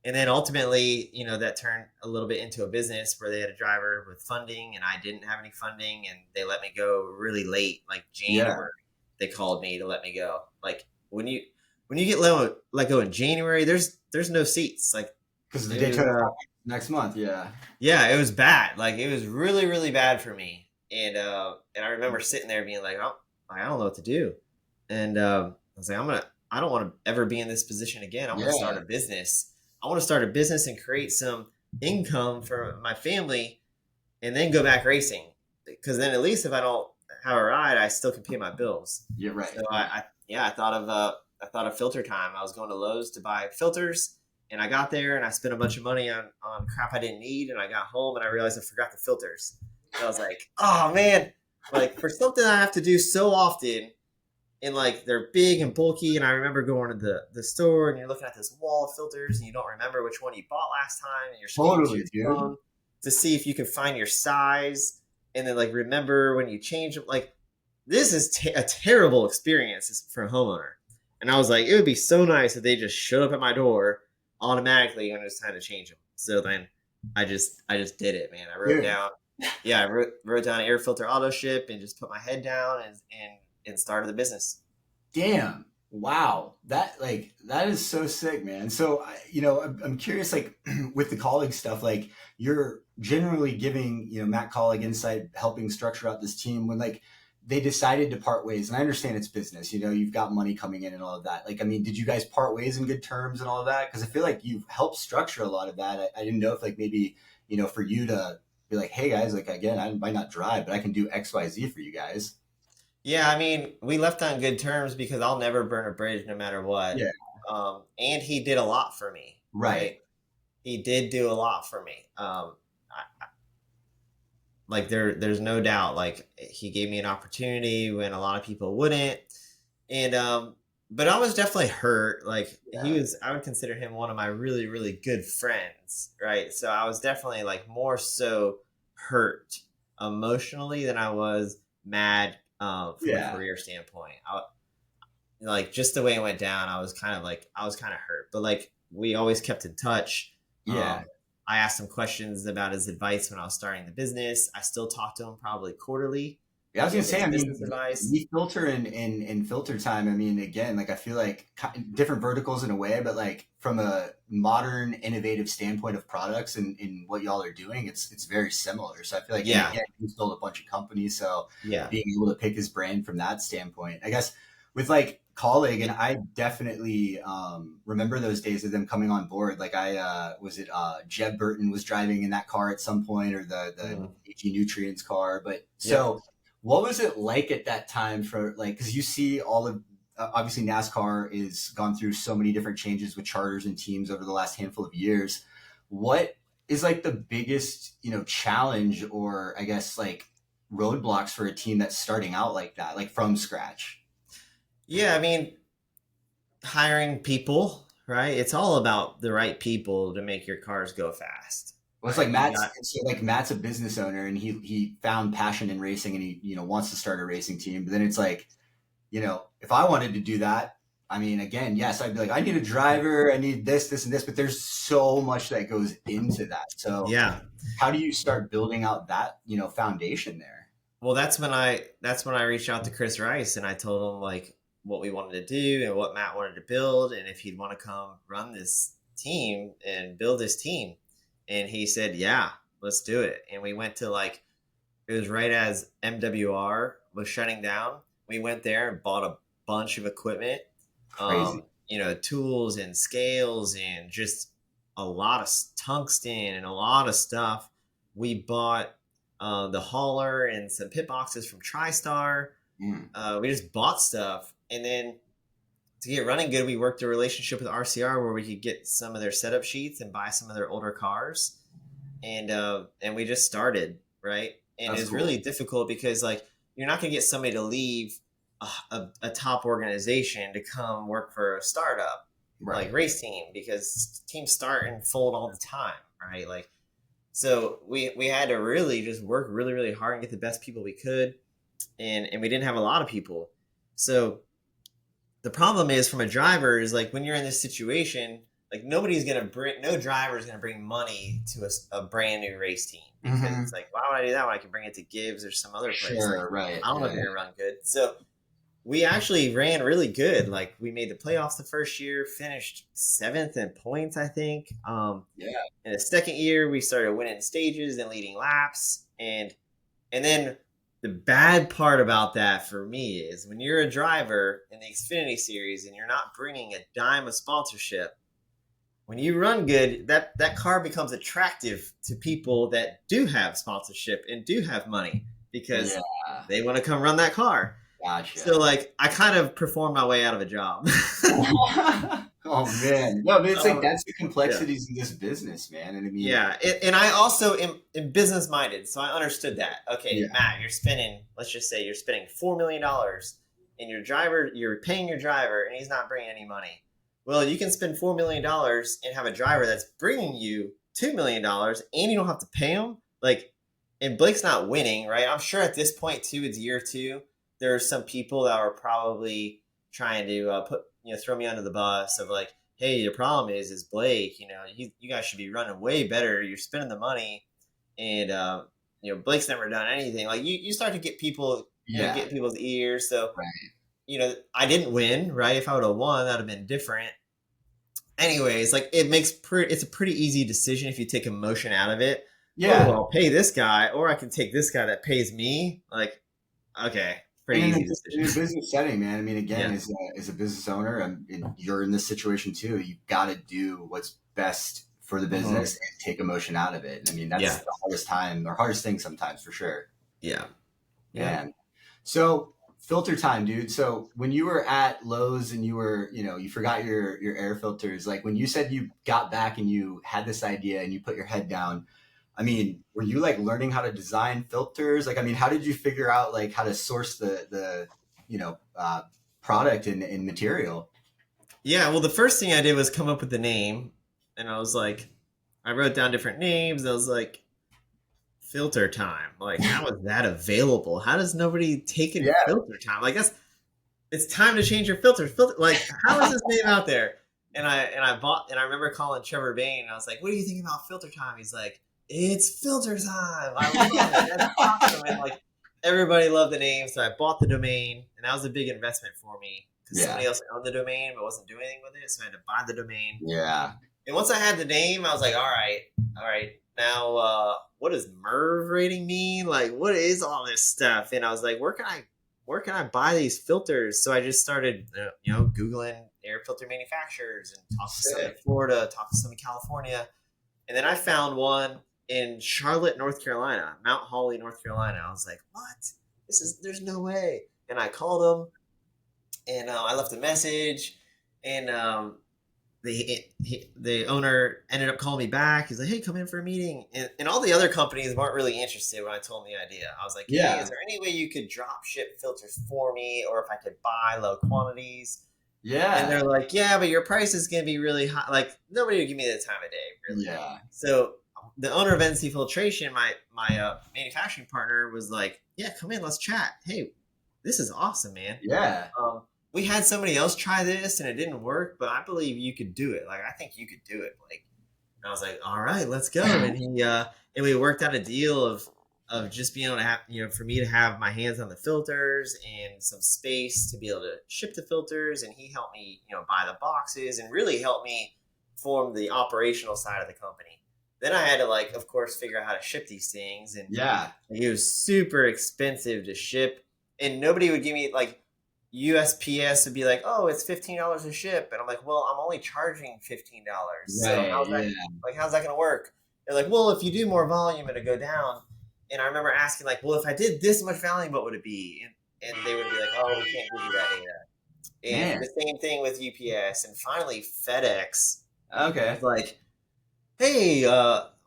And then ultimately, that turned a little bit into a business where they had a driver with funding and I didn't have any funding, and they let me go really late, like Yeah. January. They called me to let me go. Like when you get let go in January, there's no seats. Like Because the it was Daytona next month. Yeah. yeah, it was bad. Like it was really, really bad for me. And I remember sitting there being like, "Oh, I don't know what to do." And I was like, I don't want to ever be in this position again. I want to start Yeah, a business. I want to start a business and create some income for my family and then go back racing. Because then at least if I don't have a ride, I still can pay my bills. you're So right. yeah, I thought of filter time. I was going to Lowe's to buy filters, and I got there and I spent a bunch of money on crap I didn't need, and I got home and I realized I forgot the filters. And I was like, oh man, like for something I have to do so often, and like they're big and bulky, and I remember going to the store and you're looking at this wall of filters and you don't remember which one you bought last time, and you're speaking to Totally, your dude. phone to see if you can find your size, and then like remember when you change them. Like this is a terrible experience for a homeowner. And I was like, it would be so nice if they just showed up at my door automatically when it was time to change them. So then I just did it, man. I wrote Dude, down, yeah, wrote down air filter auto ship and just put my head down and started the business. damn. Wow. That is so sick, man. So, I'm curious, like, with the colleague stuff, like, you're generally giving, Matt colleague insight, helping structure out this team when, like, they decided to part ways. And I understand it's business, you've got money coming in and all of that. Like, I mean, did you guys part ways in good terms and all of that? Because I feel like you've helped structure a lot of that. I didn't know if, like, maybe, for you to be like, hey, guys, like, again, I might not drive, but I can do X, Y, Z for you guys. Yeah, I mean, we left on good terms because I'll never burn a bridge no matter what. Yeah. And he did a lot for me, Right. right? He did do a lot for me. Like there's no doubt. Like he gave me an opportunity when a lot of people wouldn't, and but I was definitely hurt. Like he Yeah. was, I would consider him one of my really really good friends, right? So I was definitely like more so hurt emotionally than I was mad from a Yeah. career standpoint. Like just the way it went down, I was kind of hurt, but like we always kept in touch. Yeah. I asked him questions about his advice when I was starting the business. I still talk to him probably quarterly Yeah, I to was gonna give say, his I business mean, advice. we filter in filter time. I mean, again, like I feel like different verticals in a way, but like from a modern, innovative standpoint of products and what y'all are doing, it's very similar. So I feel like, and Yeah, again, he's built a bunch of companies, so yeah, being able to pick his brain from that standpoint, I guess, with like colleague, and I definitely remember those days of them coming on board. Like I was it Jeb Burton was driving in that car at some point, or the mm, AG Nutrients car, but yep, so what was it like at that time for like, because you see all of obviously NASCAR is gone through so many different changes with charters and teams over the last handful of years. What is like the biggest, challenge or I guess like roadblocks for a team that's starting out like that, like from scratch? yeah. I mean, hiring people, right? It's all about the right people to make your cars go fast, Well, it's like right? You got Matt's a business owner and he found passion in racing and he, wants to start a racing team. But then it's like, if I wanted to do that, I mean, again, yes, I'd be like, I need a driver, I need this, and this, but there's so much that goes into that. So yeah. how do you start building out that, foundation there? Well, that's when I reached out to Chris Rice and I told him like what we wanted to do and what Matt wanted to build and if he'd want to come run this team and build this team. And he said, "Yeah, let's do it." And we went to like it was right as MWR was shutting down. We went there and bought a bunch of equipment, Crazy. tools and scales and just a lot of tungsten and a lot of stuff. We bought the hauler and some pit boxes from TriStar. Mm, We just bought stuff, and then to get running good, we worked a relationship with RCR where we could get some of their setup sheets and buy some of their older cars, and we just started right. And that's it's cool. really difficult because like you're not going to get somebody to leave a top organization to come work for a startup like Right. race team because teams start and fold all the time, right? Like so we had to really just work really really hard and get the best people we could, and we didn't have a lot of people. So the problem is from a driver is like when you're in this situation, like nobody's gonna bring no driver is gonna bring money to a brand new race team because it's Hmm. like why would I do that when I can bring it to Gibbs or some other place? Like Sure. Right. I don't know if Yeah. you're gonna run good. So we actually ran really good. Like we made the playoffs the first year, finished seventh in points, I think. Yeah. In the second year, we started winning stages and leading laps, and then the bad part about that for me is when you're a driver in the Xfinity series and you're not bringing a dime of sponsorship, when you run good, that car becomes attractive to people that do have sponsorship and do have money because Yeah, they want to come run that car. So gotcha. like I kind of performed my way out of a job. Oh man, no, but it's like um, that's the yeah. complexities in this business, man. And I mean, Yeah, and I also am business minded, so I understood that. Okay, yeah, Matt, you're spending. Let's just say you're spending $4 million, and you're paying your driver, and he's not bringing any money. Well, you can spend $4 million and have a driver that's bringing you $2 million, and you don't have to pay him. Like, and Blake's not winning, right? I'm sure at this point too, it's year two. There are some people that are probably trying to put throw me under the bus of like, hey, your problem is Blake. You guys should be running way better. You're spending the money, and Blake's never done anything. Like you start to get people, yeah, get in people's ears. So right, I didn't win, right? If I would have won, that'd have been different. Anyways, like it's a pretty easy decision if you take emotion out of it. Oh, well, yeah. I'll pay this guy, or I can take this guy that pays me. Like, okay, pretty And easy in decision. a business setting, man. I mean, again, Yeah, as a business owner, and you're in this situation too. You got to do what's best for the uh-huh. business and take emotion out of it. I mean, that's Yeah, the hardest time or hardest thing sometimes for sure, yeah, yeah. man. So filter time, dude. So when you were at Lowe's and you were, you forgot your air filters, like when you said you got back and you had this idea and you put your head down, I mean, were you like learning how to design filters? Like, I mean, how did you figure out like how to source the you know, uh, product and material? Yeah, well, the first thing I did was come up with the name, and I was like, I wrote down different names. I was like, filter time. Like, how is that available? How does nobody take in Yeah, filter time? Like, it's time to change your filters. Filter, like, how is this name out there? And I remember calling Trevor Bain. And I was like, what do you think about filter time? He's like, it's filter time. I love it. That's awesome. And like, everybody loved the name, so I bought the domain, and that was a big investment for me because somebody yeah, else owned the domain but wasn't doing anything with it, so I had to buy the domain. yeah, And once I had the name, I was like, all right. Now, what does Merv rating mean? Like, what is all this stuff? And I was like, where can I buy these filters? So I just started, Googling air filter manufacturers and talked to some in sick. Florida, talked to some in California, and then I found one in Charlotte, North Carolina, Mount Holly, North Carolina. I was like, what? There's no way. And I called them, and I left a message, and the owner ended up calling me back. He's like, "Hey, come in for a meeting." And all the other companies weren't really interested when I told them the idea. I was like, "Hey, is Yeah, there any way you could drop ship filters for me, or if I could buy low quantities?" And yeah, they're like, "Yeah, but your price is going to be really high. Like nobody would give me the time of day, really." yeah, So the owner of NC Filtration, my manufacturing partner, was like, "Yeah, come in, let's chat. Hey, this is awesome, man. yeah. Um, we had somebody else try this and it didn't work, but I believe you could do it. Like I think you could do it, Blake." And I was like, "All right, let's go." And we worked out a deal of just being able to have, for me to have my hands on the filters and some space to be able to ship the filters, and he helped me, buy the boxes and really helped me form the operational side of the company. Then I had to, like, of course, figure out how to ship these things, and Yeah. it was super expensive to ship, and nobody would give me like USPS would be like, "Oh, it's $15 to ship," and I'm like, "Well, I'm only charging $15, so Right. Yeah. how's that going to work?" They're like, "Well, if you do more volume, it'll go down." And I remember asking, like, "Well, if I did this much volume, what would it be?" And they would be like, "Oh, we can't give you that data." And Man. the same thing with UPS, and finally FedEx was Okay. like, "Hey,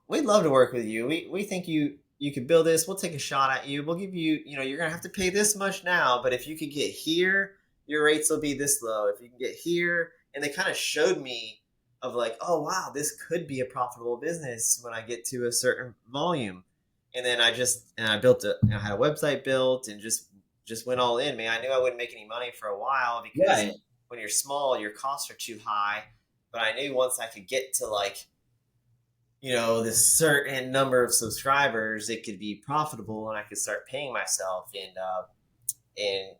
we'd love to work with you. We think you could build this. We'll take a shot at you. We'll give you, you're gonna have to pay this much now, but if you could get here, your rates will be this low. If you can get here," and they kind of showed me of like, "Oh wow, this could be a profitable business when I get to a certain volume." And then I built I had a website built and just went all in, man. I knew I wouldn't make any money for a while because Right. when you're small, your costs are too high. But I knew once I could get to like, this certain number of subscribers, it could be profitable and I could start paying myself. And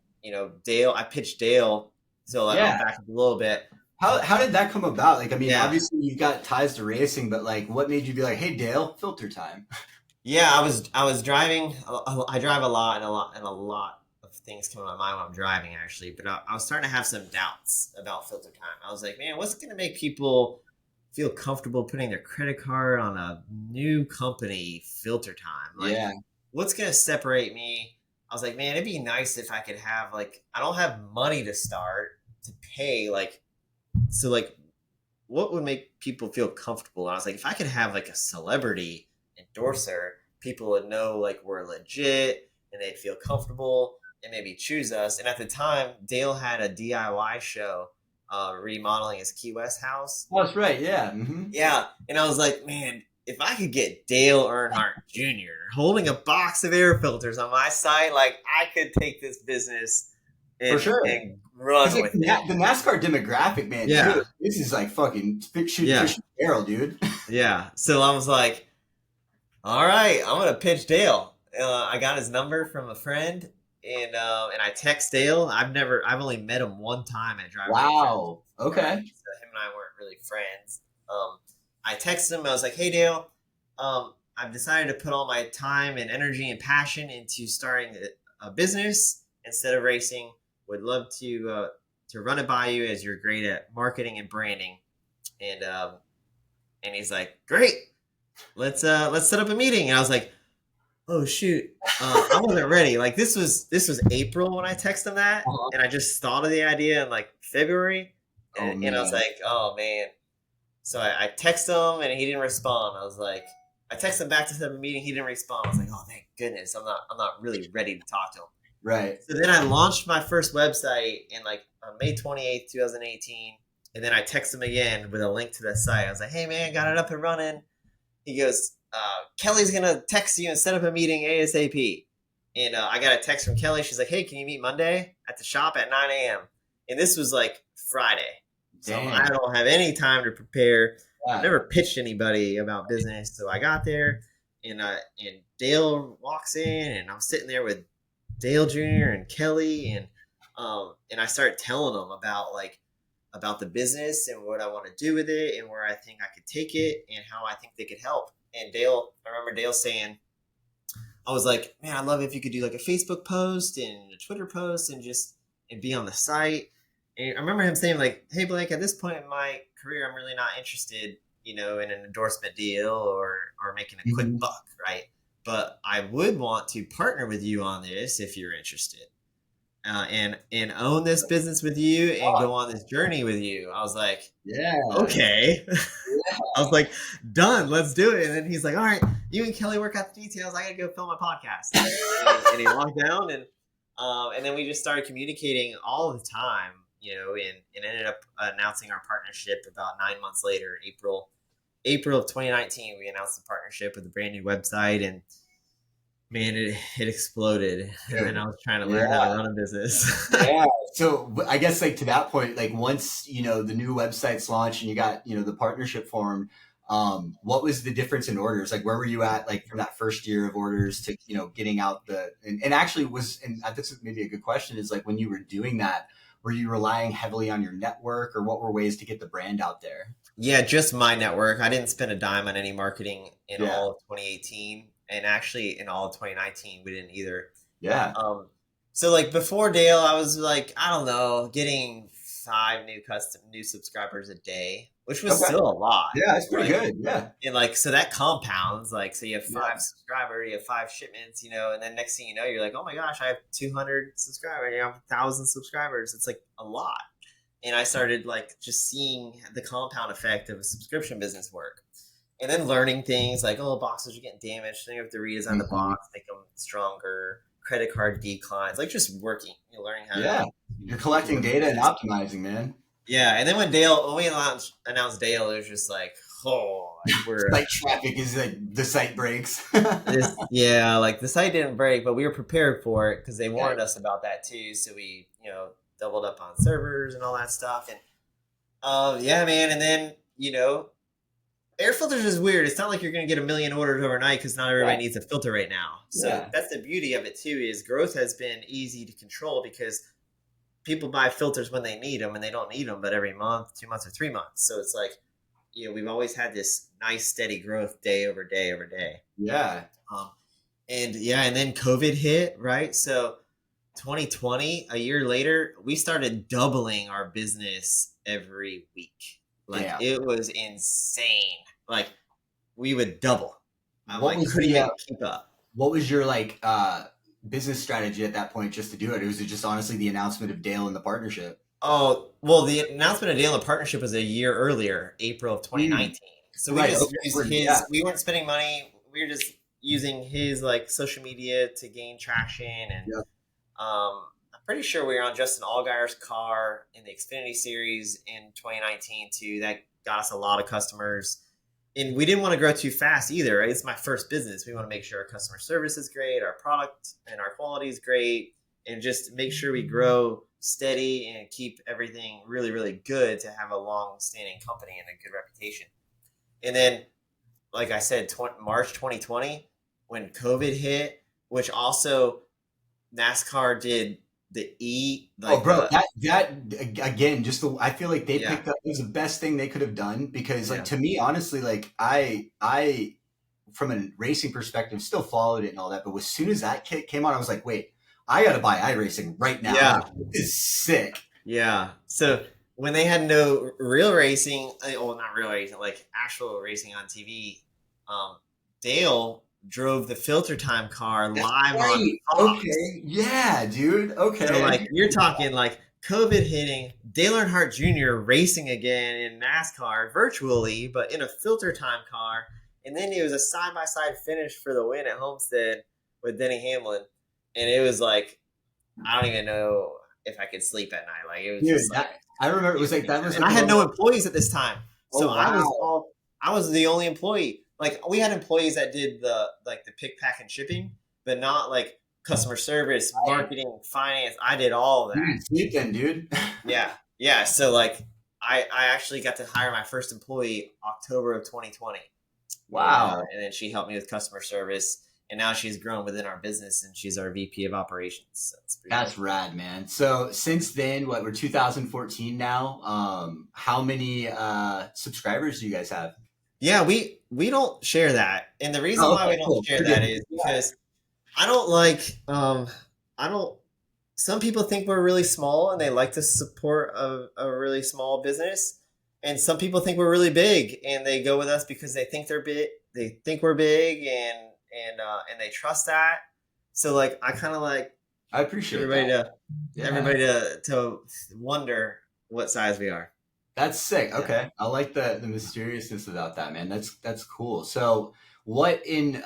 Dale, I pitched Dale. So I'll Yeah. back up a little bit. How did that come about? Like, I mean, Yeah. obviously you got ties to racing, but like, what made you be like, hey, Dale, filter time? Yeah, I was driving. I drive a lot, and a lot of things come to my mind when I'm driving, actually. But I was starting to have some doubts about filter time. I was like, man, what's going to make people feel comfortable putting their credit card on a new company, Filter Time? Like, Yeah. what's going to separate me? I was like, man, it'd be nice if I could have like, I don't have money to start to pay like, so like what would make people feel comfortable? And I was like, if I could have like a celebrity endorser, people would know like we're legit and they'd feel comfortable and maybe choose us. And at the time, Dale had a DIY show remodeling his Key West house. Oh, that's right. Yeah. Yeah. And I was like, man, if I could get Dale Earnhardt Jr. holding a box of air filters on my site, like I could take this business For sure. and Because run like with it. the NASCAR demographic, man, Yeah. too. This is like fucking shooting Yeah. fish in the barrel, dude. Yeah. So I was like, all right, I'm gonna pitch Dale. I got his number from a friend, and I text Dale. I've only met him one time at Driver Ed Friends, Wow. Okay. so him and I weren't really friends. I texted him. I was like, hey Dale, I've decided to put all my time and energy and passion into starting a business instead of racing. Would love to run it by you as you're great at marketing and branding. And and he's like, great, let's set up a meeting. And I was like, oh shoot, I wasn't ready. Like this was April when I texted him that, Uh-huh. and I just thought of the idea in like February, Oh and I was man. like, oh man. So I texted him and he didn't respond. I was like, I texted him back to set up a meeting. He didn't respond. I was like, oh thank goodness, I'm not really ready to talk to him. Right. So then I launched my first website in like on May 28th, 2018. And then I texted him again with a link to the site. I was like, hey man, got it up and running. He goes, Kelly's gonna text you and set up a meeting ASAP. And I got a text from Kelly. She's like, hey, can you meet Monday at the shop at 9 a.m.? And this was like Friday. So I Damn. don't have any time to prepare. I've Yeah. never pitched anybody about business. So I got there, and Dale walks in, and I'm sitting there with Dale Jr. and Kelly, and I started telling them about the business and what I want to do with it and where I think I could take it and how I think they could help. And I remember Dale saying, I was like, man, I'd love if you could do like a Facebook post and a Twitter post and be on the site. And I remember him saying like, hey Blake, at this point in my career, I'm really not interested, in an endorsement deal or making a quick Mhm. buck, right? But I would want to partner with you on this if you're interested. And own this business with you and go on this journey with you. I was like, Yeah. okay. I was like, done, let's do it. And then he's like, all right, you and Kelly work out the details. I gotta go film my podcast. And he walked down, and then we just started communicating all the time, and ended up announcing our partnership about 9 months later, April of 2019. We announced the partnership with a brand new website, and man, it exploded. And then I was trying to learn how Yeah. to run a business. Yeah. So I guess like to that point, like once, the new website's launched and you got, the partnership formed, what was the difference in orders? Like where were you at like from that first year of orders to, getting out and actually and this is maybe a good question is like when you were doing that, were you relying heavily on your network or what were ways to get the brand out there? Yeah, just my network. I didn't spend a dime on any marketing in Yeah. all of 2018, and actually in all of 2019, we didn't either. Yeah. Um, so like before Dale, I was like, I don't know, getting 5 new subscribers a day, which was Okay. still a lot, Yeah. That's pretty right? good. Yeah. And like, so that compounds, like, so you have Yeah. 5 subscribers, you have 5 shipments, and then next thing you know, you're like, oh my gosh, I have 200 subscribers, you have 1,000 subscribers. It's like a lot. And I started like just seeing the compound effect of a subscription business work. And then learning things like, oh, boxes are getting damaged. Then you have to redesign the Mhm. box, make them stronger, credit card declines, like just working, learning how to Yeah. You're collecting work data and business. optimizing, man. Yeah. And then when we announced Dale, it was just like, oh, like we're, Site traffic is like the site breaks. yeah, like the site didn't break, but we were prepared for it because they Yeah. warned us about that too. So we, doubled up on servers and all that stuff. And yeah, man. And then, air filters is weird. It's not like you're going to get a million orders overnight because not everybody Yeah. needs a filter right now. So Yeah. that's the beauty of it too, is growth has been easy to control because people buy filters when they need them and they don't need them, but every month, 2 months, or 3 months. So it's like we've always had this nice steady growth day over day over day. Yeah. Um, and yeah, and then COVID hit, right? So 2020, a year later, we started doubling our business every week. Like Damn. it was insane. Like we would double. I'm What like was couldn't the even keep up. what was your like business strategy at that point just to do it? Or was it just honestly the announcement of Dale and the partnership? Oh, well, the announcement of Dale and partnership was a year earlier, April of Mm, 2019. So we right. just Okay. used Yeah. we weren't spending money. We were just using his like social media to gain traction. And Yeah. I'm pretty sure we were on Justin Allgaier's car in the Xfinity Series in 2019 too. That got us a lot of customers. And we didn't want to grow too fast either, right? It's my first business. We want to make sure our customer service is great, our product and our quality is great, and just make sure we grow steady and keep everything really, really good to have a long standing company and a good reputation. And then, like I said, March 2020, when COVID hit, which also NASCAR did the Oh, like bro, that again, I feel like they yeah, picked up. It was the best thing they could have done because, like, yeah, to me, honestly, like, I, from a racing perspective, still followed it and all that. But as soon as that kit came on, I was like, wait, I got to buy iRacing right now. yeah. Like, this is sick. Yeah. So when they had no real racing, well, not real racing, like actual racing on TV, um, Dale drove the filter time car That's live on right. Fox. Okay. Yeah, dude. So Okay. like you're talking like COVID hitting, Dale Earnhardt Jr. racing again in NASCAR virtually, but in a filter time car, and then it was a side by side finish for the win at Homestead with Denny Hamlin, and it was like I don't even know if I could sleep at night. Like it was Dude, just like that I remember it was like that was and like I the had moment. no employees at this time, so Oh wow. I was the only employee. Like we had employees that did the like the pick, pack, and shipping, but not like customer service, marketing, finance. I did all of You that. didn't sleep then, dude. Yeah, yeah. So like I actually got to hire my first employee October of 2020, Wow. and then she helped me with customer service, and now she's grown within our business, and she's our VP of operations. So it's pretty cool. That's rad, man. So since then, what we're 2014 now. How many subscribers do you guys have? Yeah, we don't share that, and the reason Oh, why we okay, don't cool. share Forgive that me. is Yeah. because I don't like I don't some people think we're really small and they like to support a really small business, and some people think we're really big and they go with us because they think they think we're big, and they trust that. So like I kind of like I appreciate everybody that. to Yeah. wonder what size we are. That's sick. Yeah. Okay. I like the mysteriousness about that, man. That's cool. So what in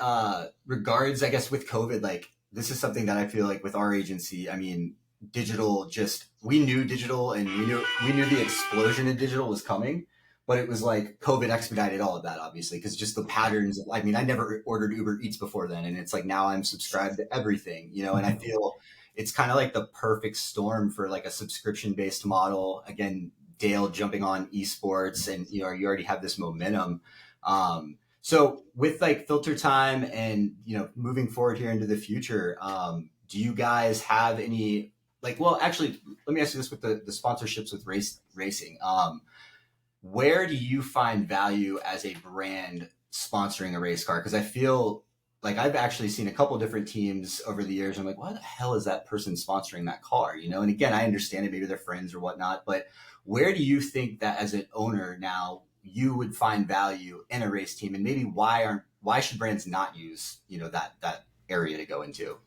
regards, I guess, with COVID, like this is something that I feel like with our agency, I mean, digital just we knew digital and we knew the explosion in digital was coming, but it was like COVID expedited all of that, obviously, because just the patterns I mean, I never ordered Uber Eats before then, and it's like now I'm subscribed to everything, and I feel it's kind of like the perfect storm for like a subscription based model. Again, Dale jumping on esports, and you already have this momentum. So with like filter time and moving forward here into the future, do you guys have any like? Well, actually, let me ask you this: with the sponsorships with racing, where do you find value as a brand sponsoring a race car? Because I feel like I've actually seen a couple different teams over the years. I'm like, why the hell is that person sponsoring that car? And again, I understand it, maybe they're friends or whatnot, but where do you think that as an owner now you would find value in a race team, and maybe why should brands not use that area to go into?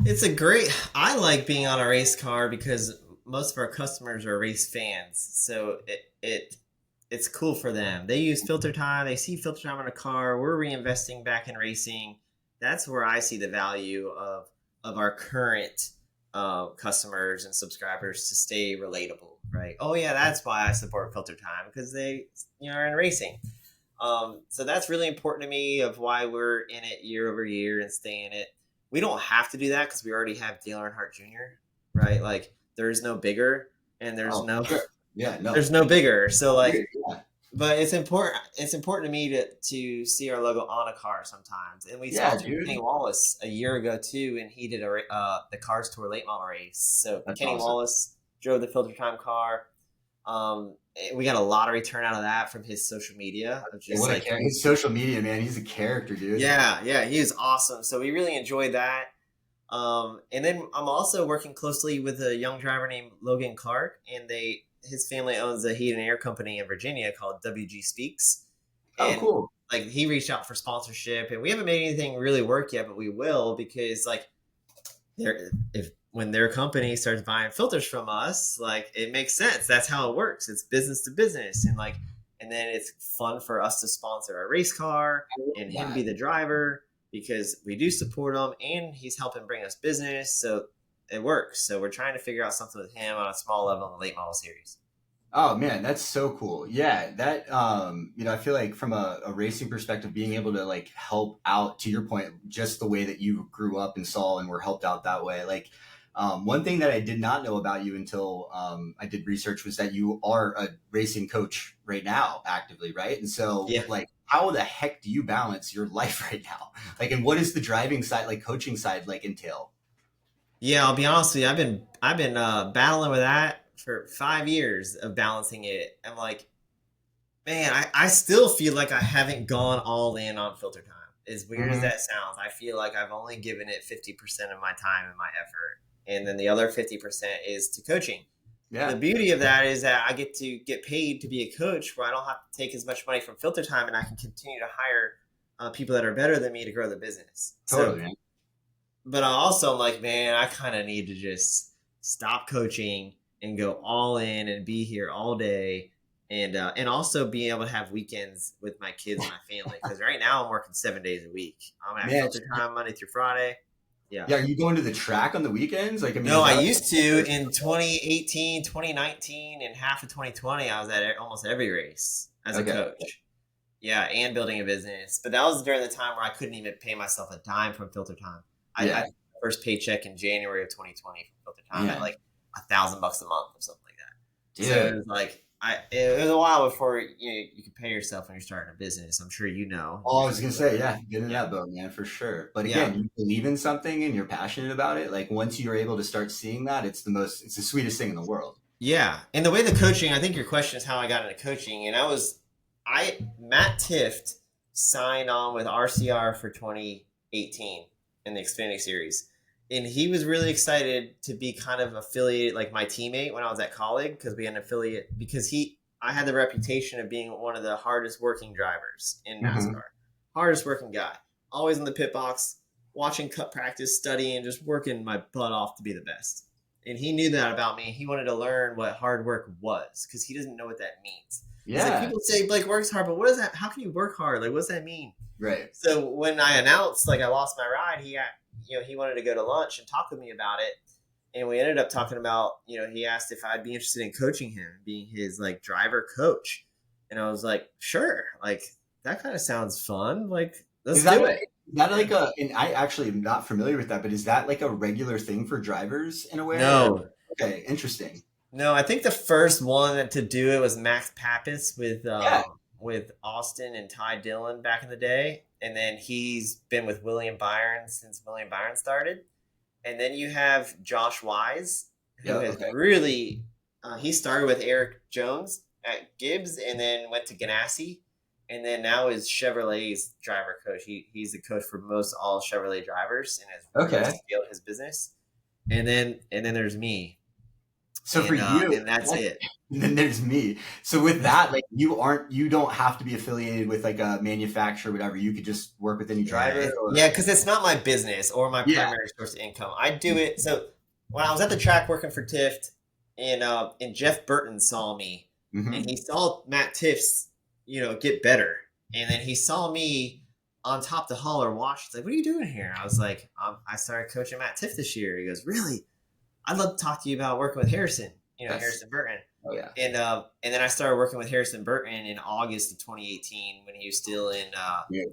It's a great. I like being on a race car because most of our customers are race fans, so it's cool for them. They use filter time. They see filter time on a car. We're reinvesting back in racing. That's where I see the value of our current customers and subscribers to stay relatable. Right? Oh yeah, that's why I support filter time because they are in racing. So that's really important to me of why we're in it year over year and stay in it. We don't have to do that because we already have Dale Earnhardt Jr. Right? Like there's no bigger and Oh, sure. Yeah, no. there's no bigger. So like, Yeah. but it's important. It's important to me to see our logo on a car sometimes. And we Yeah, sponsored dude. Kenny Wallace a year ago too, and he did the Cars Tour late model race. So That's Kenny awesome. Wallace drove the filter time car. We got a lottery turn out of that from his social media of Yeah, just what a like, character! His social media, man, he's a character, dude. yeah, he was awesome. So we really enjoyed that. And then I'm also working closely with a young driver named Logan Clark, and his family owns a heat and air company in Virginia called WG Speaks, Oh, and cool. like he reached out for sponsorship, and we haven't made anything really work yet, but we will because like if when their company starts buying filters from us, like it makes sense. That's how it works. It's business to business, and like, and then it's fun for us to sponsor a race car I love and him be that. the driver because we do support him and he's helping bring us business. So it works. So we're trying to figure out something with him on a small level in the late model series. Oh man, that's so cool. Yeah, that I feel like from a racing perspective, being able to like help out to your point, just the way that you grew up and saw and were helped out that way. Like one thing that I did not know about you until I did research was that you are a racing coach right now, actively, right? And so Yeah. like how the heck do you balance your life right now? Like, and what is the driving side, like coaching side, like entail? Yeah, I'll be honest with you. I've been battling with that for 5 years of balancing it. I'm like, man, I still feel like I haven't gone all in on filter time. As weird as Hmm. that sounds, I feel like I've only given it 50% of my time and my effort. And then the other 50% is to coaching. The Yeah, beauty of that is that I get to get paid to be a coach where I don't have to take as much money from filter time and I can continue to hire people that are better than me to grow the business. So, totally, man. but I also am like, man, I kind of need to just stop coaching and go all in and be here all day, and also being able to have weekends with my kids and my family. Because right now I'm working 7 days a week. I'm at Man, filter time Monday through Friday. Yeah. yeah, are you going to the track on the weekends? Like, I mean, No, is I that like used to in 2018, 2019, and half of 2020. I was at almost every race as a okay? coach. Yeah, and building a business. But that was during the time where I couldn't even pay myself a dime from Filter Time. I Yeah, got my first paycheck in January of 2020 from Filter Time at man, like $1,000 a month or something like that. So it dude. was like it was a while before you could pay yourself when you're starting a business. I'm sure you know. Oh, You're I was gonna familiar say, with yeah, get in it. that boat, man, for sure. But Yeah. again, you believe in something and you're passionate about it. Like once you're able to start seeing that, it's the sweetest thing in the world. Yeah. And the way the coaching, I think your question is how I got into coaching. And Matt Tift signed on with RCR for 2018 in the Xfinity Series. And he was really excited to be kind of affiliated, like my teammate when I was at college, because we had an affiliate, because I had the reputation of being one of the hardest working drivers in Hmm. NASCAR. Hardest working guy. Always in the pit box, watching cut practice, studying, just working my butt off to be the best. And he knew that about me. He wanted to learn what hard work was because he doesn't know what that means. He's like, Yeah, people say Blake works hard, but what is that? How can you work hard? Like, what does that mean? right. So when I announced like I lost my ride, he wanted to go to lunch and talk with me about it, and we ended up talking about he asked if I'd be interested in coaching him, being his like driver coach, and I was like, sure, like that kind of sounds fun, like Is let's that do a, it. is that Yeah. like a? And I actually am not familiar with that, but is that like a regular thing for drivers in a way? Or No, okay, interesting. No, I think the first one to do it was Max Pappas Yeah. with Austin and Ty Dillon back in the day, and then he's been with William Byron since William Byron started. And then you have Josh Wise, who Yeah. has Okay. really he started with Eric Jones at Gibbs, and then went to Ganassi, and then now is Chevrolet's driver coach. He's the coach for most all Chevrolet drivers, and has really Okay. scaled his business. And then there's me, So for you, and that's it. and then there's me. So with that, like you don't have to be affiliated with like a manufacturer, or whatever. You could just work with any driver, Yeah, or because it's not my business or my yeah. primary source of income. I do it. So when I was at the track working for Tift, and Jeff Burton saw me, and Hmm. he saw Matt Tift's, get better, and then he saw me on top the hauler wash. He's like, "What are you doing here?" I was like, "I started coaching Matt Tift this year." He goes, "Really? I'd love to talk to you about working with Harrison. That's Harrison Burton." oh yeah. And then I started working with Harrison Burton in August of 2018 when he was still in Yeah.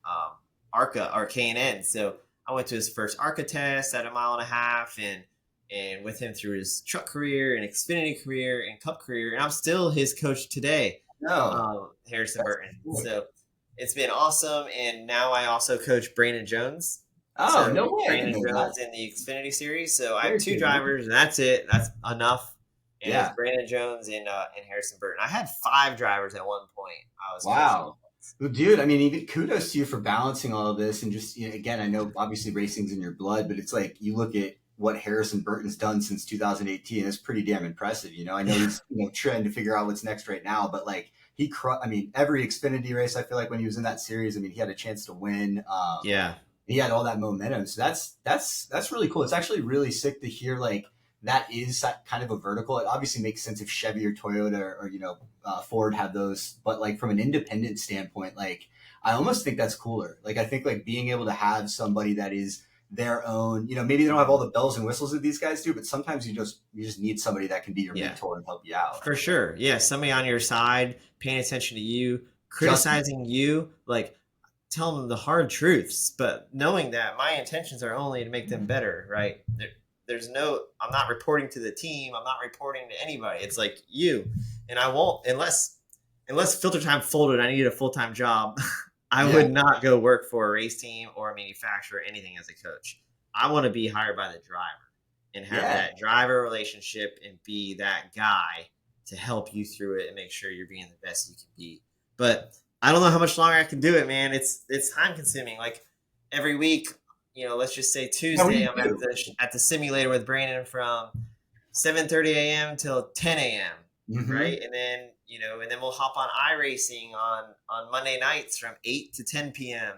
um, ARCA or K&N. So I went to his first ARCA test at a mile and a half, and with him through his truck career and Xfinity career and Cup career, and I'm still his coach today, No, Harrison that's Burton. cool. So it's been awesome, and now I also coach Brandon Jones. Oh So no way! I didn't Brandon know that. Jones in the Xfinity series. So I have Very two cool, man. drivers, and that's it. That's enough. and it's Yeah. Brandon Jones and Harrison Burton. I had 5 drivers at one point. I was coaching. Wow. Well, dude, I mean, even kudos to you for balancing all of this. And just, again, I know obviously racing's in your blood, but it's like you look at what Harrison Burton's done since 2018. It's pretty damn impressive. I know he's, trying to figure out what's next right now, but like I mean, every Xfinity race, I feel like when he was in that series, I mean, he had a chance to win. Yeah. He had all that momentum. So that's really cool. It's actually really sick to hear like that is kind of a vertical. It obviously makes sense if Chevy or Toyota or Ford have those, but like from an independent standpoint, like I almost think that's cooler. Like I think like being able to have somebody that is their own, maybe they don't have all the bells and whistles that these guys do, but sometimes you just need somebody that can be your Yeah. mentor and help you out. For sure. Yeah. Somebody on your side, paying attention to you, criticizing you, like tell them the hard truths, but knowing that my intentions are only to make them better, right? There's no, I'm not reporting to the team. I'm not reporting to anybody. It's like you, and I won't, unless Filtertime folded, I needed a full-time job. I Yeah. would not go work for a race team or a manufacturer or anything as a coach. I want to be hired by the driver and have that driver relationship and be that guy to help you through it and make sure you're being the best you can be. But I don't know how much longer I can do it, man. It's time consuming. Like every week, let's just say Tuesday, I'm at the simulator with Brandon from 7:30 a.m. till 10 a.m. Mm-hmm. Right, and then and then we'll hop on iRacing on Monday nights from 8 to 10 p.m.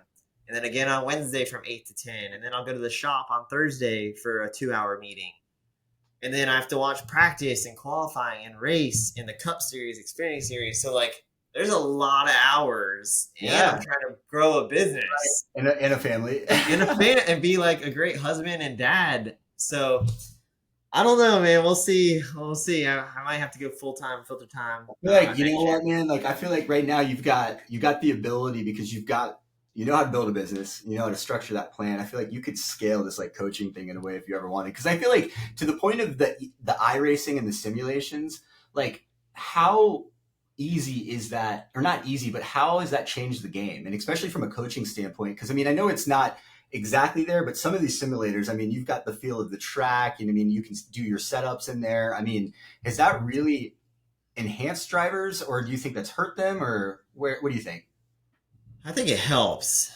and then again on Wednesday from 8 to 10, and then I'll go to the shop on Thursday for a 2-hour meeting. And then I have to watch practice and qualifying and race in the Cup Series, Xfinity Series. So like, there's a lot of hours, and I'm trying to grow a business and a family, and be like a great husband and dad. So I don't know, man. We'll see. I might have to go full time, filter time. I feel like what, man? Like I feel like right now you got the ability because you know how to build a business, you know how to structure that plan. I feel like you could scale this like coaching thing in a way if you ever wanted. Because I feel like to the point of the iRacing and the simulations, like how easy is that, or not easy, but how has that changed the game? And especially from a coaching standpoint, because I mean, I know it's not exactly there, but some of these simulators, I mean, you've got the feel of the track, and I mean, you can do your setups in there. I mean, has that really enhanced drivers, or do you think that's hurt them, or what do you think? I think it helps.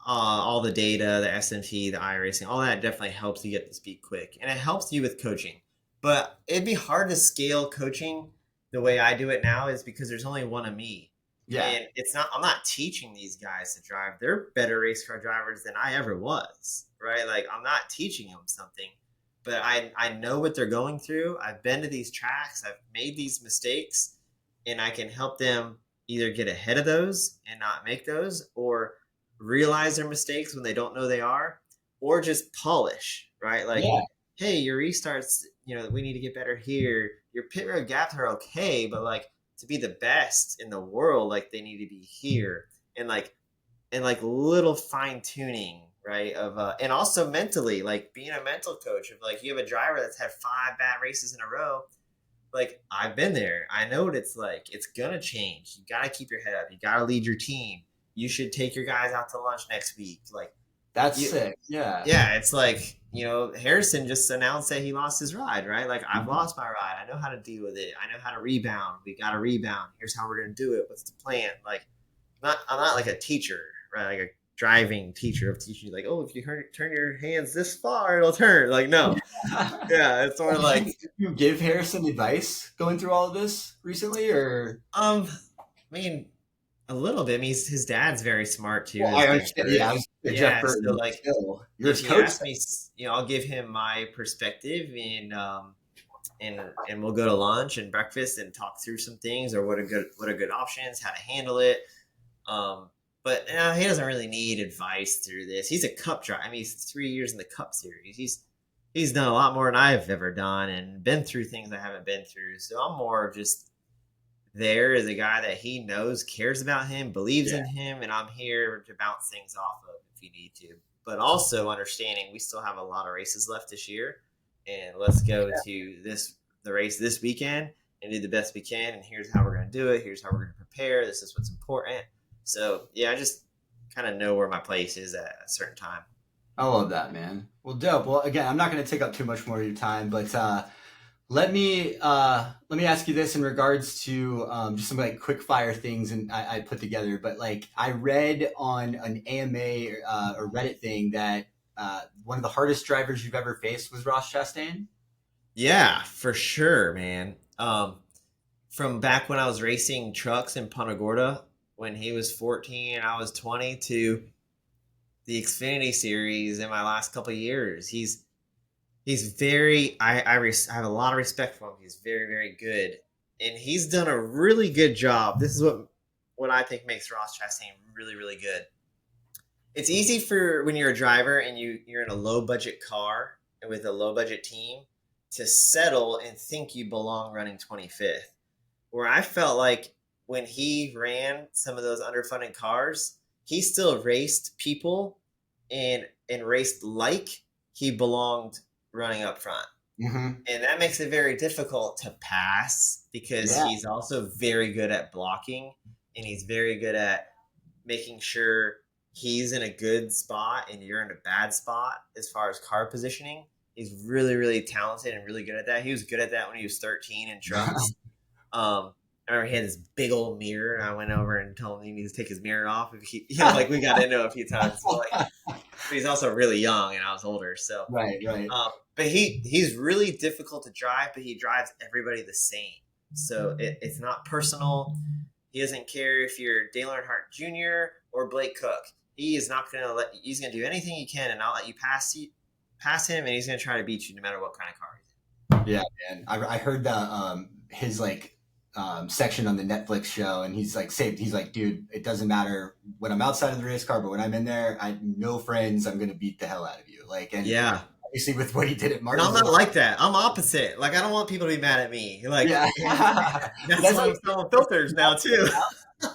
All the data, the SMP, the iRacing, all that definitely helps you get to speed quick, and it helps you with coaching. But it'd be hard to scale coaching the way I do it now, is because there's only one of me. Yeah. And I'm not teaching these guys to drive. They're better race car drivers than I ever was, right? Like I'm not teaching them something, but I know what they're going through. I've been to these tracks. I've made these mistakes, and I can help them either get ahead of those and not make those, or realize their mistakes when they don't know they are, or just polish, right? Like, hey, your restarts, we need to get better here. Your pit road gaps are okay, but like, to be the best in the world, like they need to be here, and like little fine tuning, right? Of and also mentally, like being a mental coach of like, you have a driver that's had 5 bad races in a row. Like I've been there. I know what it's like. It's gonna change. You gotta keep your head up. You gotta lead your team. You should take your guys out to lunch next week. Like that's sick. Yeah. Yeah. It's like, Harrison just announced that he lost his ride, right? Like I've lost my ride. I know how to deal with it. I know how to rebound. We got to rebound. Here's how we're going to do it. What's the plan? Like I'm not like a teacher, right? Like a driving teacher of teaching you like, oh, if you turn your hands this far, it'll turn. Like, no. Yeah. It's more like, did you give Harrison advice going through all of this recently, or? I mean, a little bit. I mean, his dad's very smart too. Well, I understand. Yeah, Jeff Burton. So like, you're if his you coach. ask me, I'll give him my perspective, and we'll go to lunch and breakfast and talk through some things, or what are good options, how to handle it. But he doesn't really need advice through this. He's a Cup driver. I mean, he's 3 years in the Cup Series. He's done a lot more than I've ever done, and been through things I haven't been through. So I'm more just there as a guy that he knows cares about him, believes in him, and I'm here to bounce things off of if you need to. But also understanding we still have a lot of races left this year, and let's go to the race this weekend and do the best we can. And here's how we're going to do it. Here's how we're going to prepare. This is what's important. So yeah, I just kind of know where my place is at a certain time. I love that, man. Well, dope. Well, again, I'm not going to take up too much more of your time, but Let me ask you this in regards to just some like quick fire things and I put together. But like I read on an AMA or Reddit thing that one of the hardest drivers you've ever faced was Ross Chastain. Yeah, for sure, man. From back when I was racing trucks in Punta Gorda when he was 14 and I was 20 to the Xfinity series in my last couple of years. He's very I have a lot of respect for him. He's very very good, and he's done a really good job. This is what I think makes Ross Chastain really really good. It's easy for when you're a driver and you're in a low budget car and with a low budget team to settle and think you belong running 25th. Where I felt like when he ran some of those underfunded cars, he still raced people and raced like he belonged running up front. Mm-hmm. And that makes it very difficult to pass because Yeah. he's also very good at blocking and he's very good at making sure he's in a good spot and you're in a bad spot as far as car positioning. He's really, really talented and really good at that. He was good at that when he was 13 in trucks. I remember he had this big old mirror, and I went over and told him he needs to take his mirror off. If he, like we got into it a few times, but he's also really young, and I was older, so. Right, right. But he's really difficult to drive, but he drives everybody the same. So it's not personal. He doesn't care if you're Dale Earnhardt Jr. or Blake Cook. He is not going to he's going to do anything he can and not let you pass him, and he's going to try to beat you no matter what kind of car he's Yeah, man. I heard that his like section on the Netflix show, and he's like, saved. He's like, dude, it doesn't matter when I'm outside of the race car, but when I'm in there, I no friends. I'm gonna beat the hell out of you. Like, in. and Yeah. obviously with what he did at And I'm not Martinsville, like that. I'm opposite. Like I don't want people to be mad at me. Like yeah, that's that's why like I'm selling filters now too.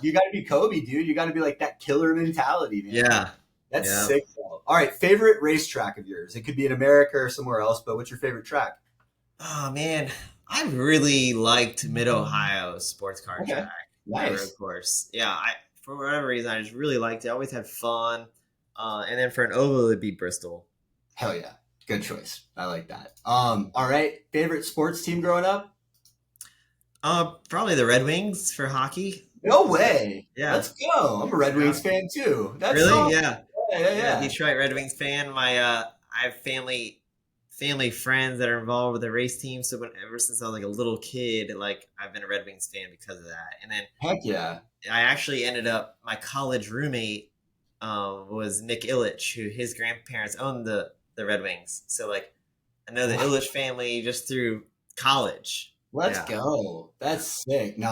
you got to be Kobe, dude. You got to be like that killer mentality, man. Yeah. That's Yeah. sick. Bro. All right, favorite racetrack of yours? It could be in America or somewhere else, but what's your favorite track? Oh man, I really liked Mid Ohio sports car Okay, track. That road nice. course. Yeah, I for whatever reason I just really liked it. I always had fun. And then for an oval it'd be Bristol. Hell yeah, good choice. I like that. All right, favorite sports team growing up? Probably the Red Wings for hockey. No way. Yeah. Let's go. I'm a Red Yeah. Wings fan too. That's Really? awesome. Yeah. Yeah, yeah, Yeah, yeah. Detroit Red Wings fan. I have family friends that are involved with the race team. So ever since I was like a little kid, like I've been a Red Wings fan because of that. And then Heck yeah. I actually ended up my college roommate was Nick Illich, who his grandparents owned the Red Wings. So like I know the Illich family just through college. Let's Yeah, go. That's sick. No,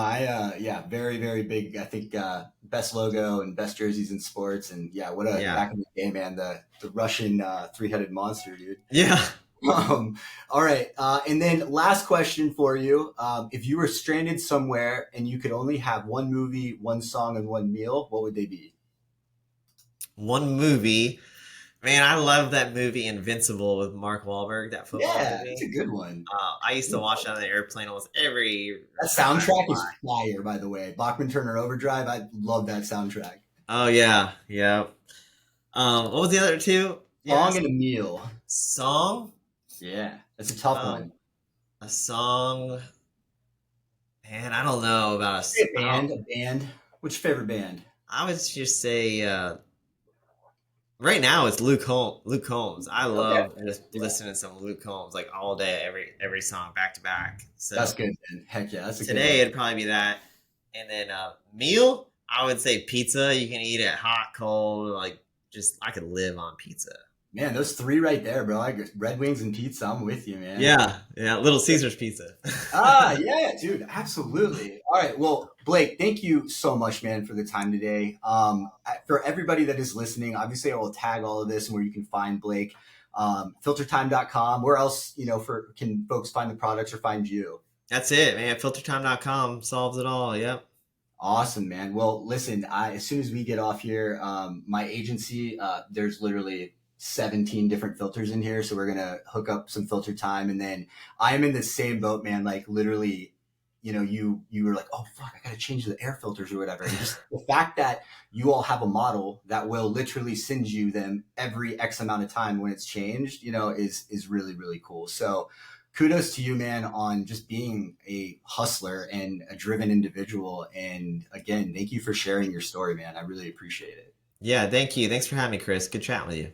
yeah, very, very big. I think best logo and best jerseys in sports. And yeah, what a yeah, back in the day, man. The Russian three-headed monster, dude. yeah. All right. And then last question for you. If you were stranded somewhere and you could only have one movie, one song, and one meal, what would they be? One movie. Man, I love that movie Invincible with Mark Wahlberg, that football Yeah, it's movie. a good one. I used to watch it on the airplane almost every That time I soundtrack is fly. fire, by the way. Bachman Turner Overdrive. I love that soundtrack. Oh yeah, yeah. What was the other two? Song Yes, and a meal. song. Yeah, that's a tough Um, one. a song. Man, I don't know about a. A band, a band. What's your favorite band? I would just say right now it's Luke Holmes. Luke Combs. I Okay. love just listening to some Luke Combs like all day, every song back to back. That's So good, man. Heck yeah, that's a good today one. it'd probably be that, and then meal. I would say pizza. You can eat it hot, cold. Like just I could live on pizza. Man, those three right there, bro. I guess Red Wings and pizza. I'm with you, man. Yeah, yeah. Little Caesars pizza. Yeah, dude, absolutely. All right, well, Blake, thank you so much, man, for the time today. For everybody that is listening, obviously, I will tag all of this and where you can find Blake. Filtertime.com. Where else, for can folks find the products or find you? That's it, man. Filtertime.com solves it all. Yep. Awesome, man. Well, listen, as soon as we get off here, my agency, there's literally 17 different filters in here. So we're going to hook up some filter time. And then I'm in the same boat, man. Like literally, you were like, oh, fuck, I got to change the air filters or whatever. And just the fact that you all have a model that will literally send you them every X amount of time when it's changed, is really, really cool. So kudos to you, man, on just being a hustler and a driven individual. And again, thank you for sharing your story, man. I really appreciate it. Yeah, thank you. Thanks for having me, Chris. Good chatting with you.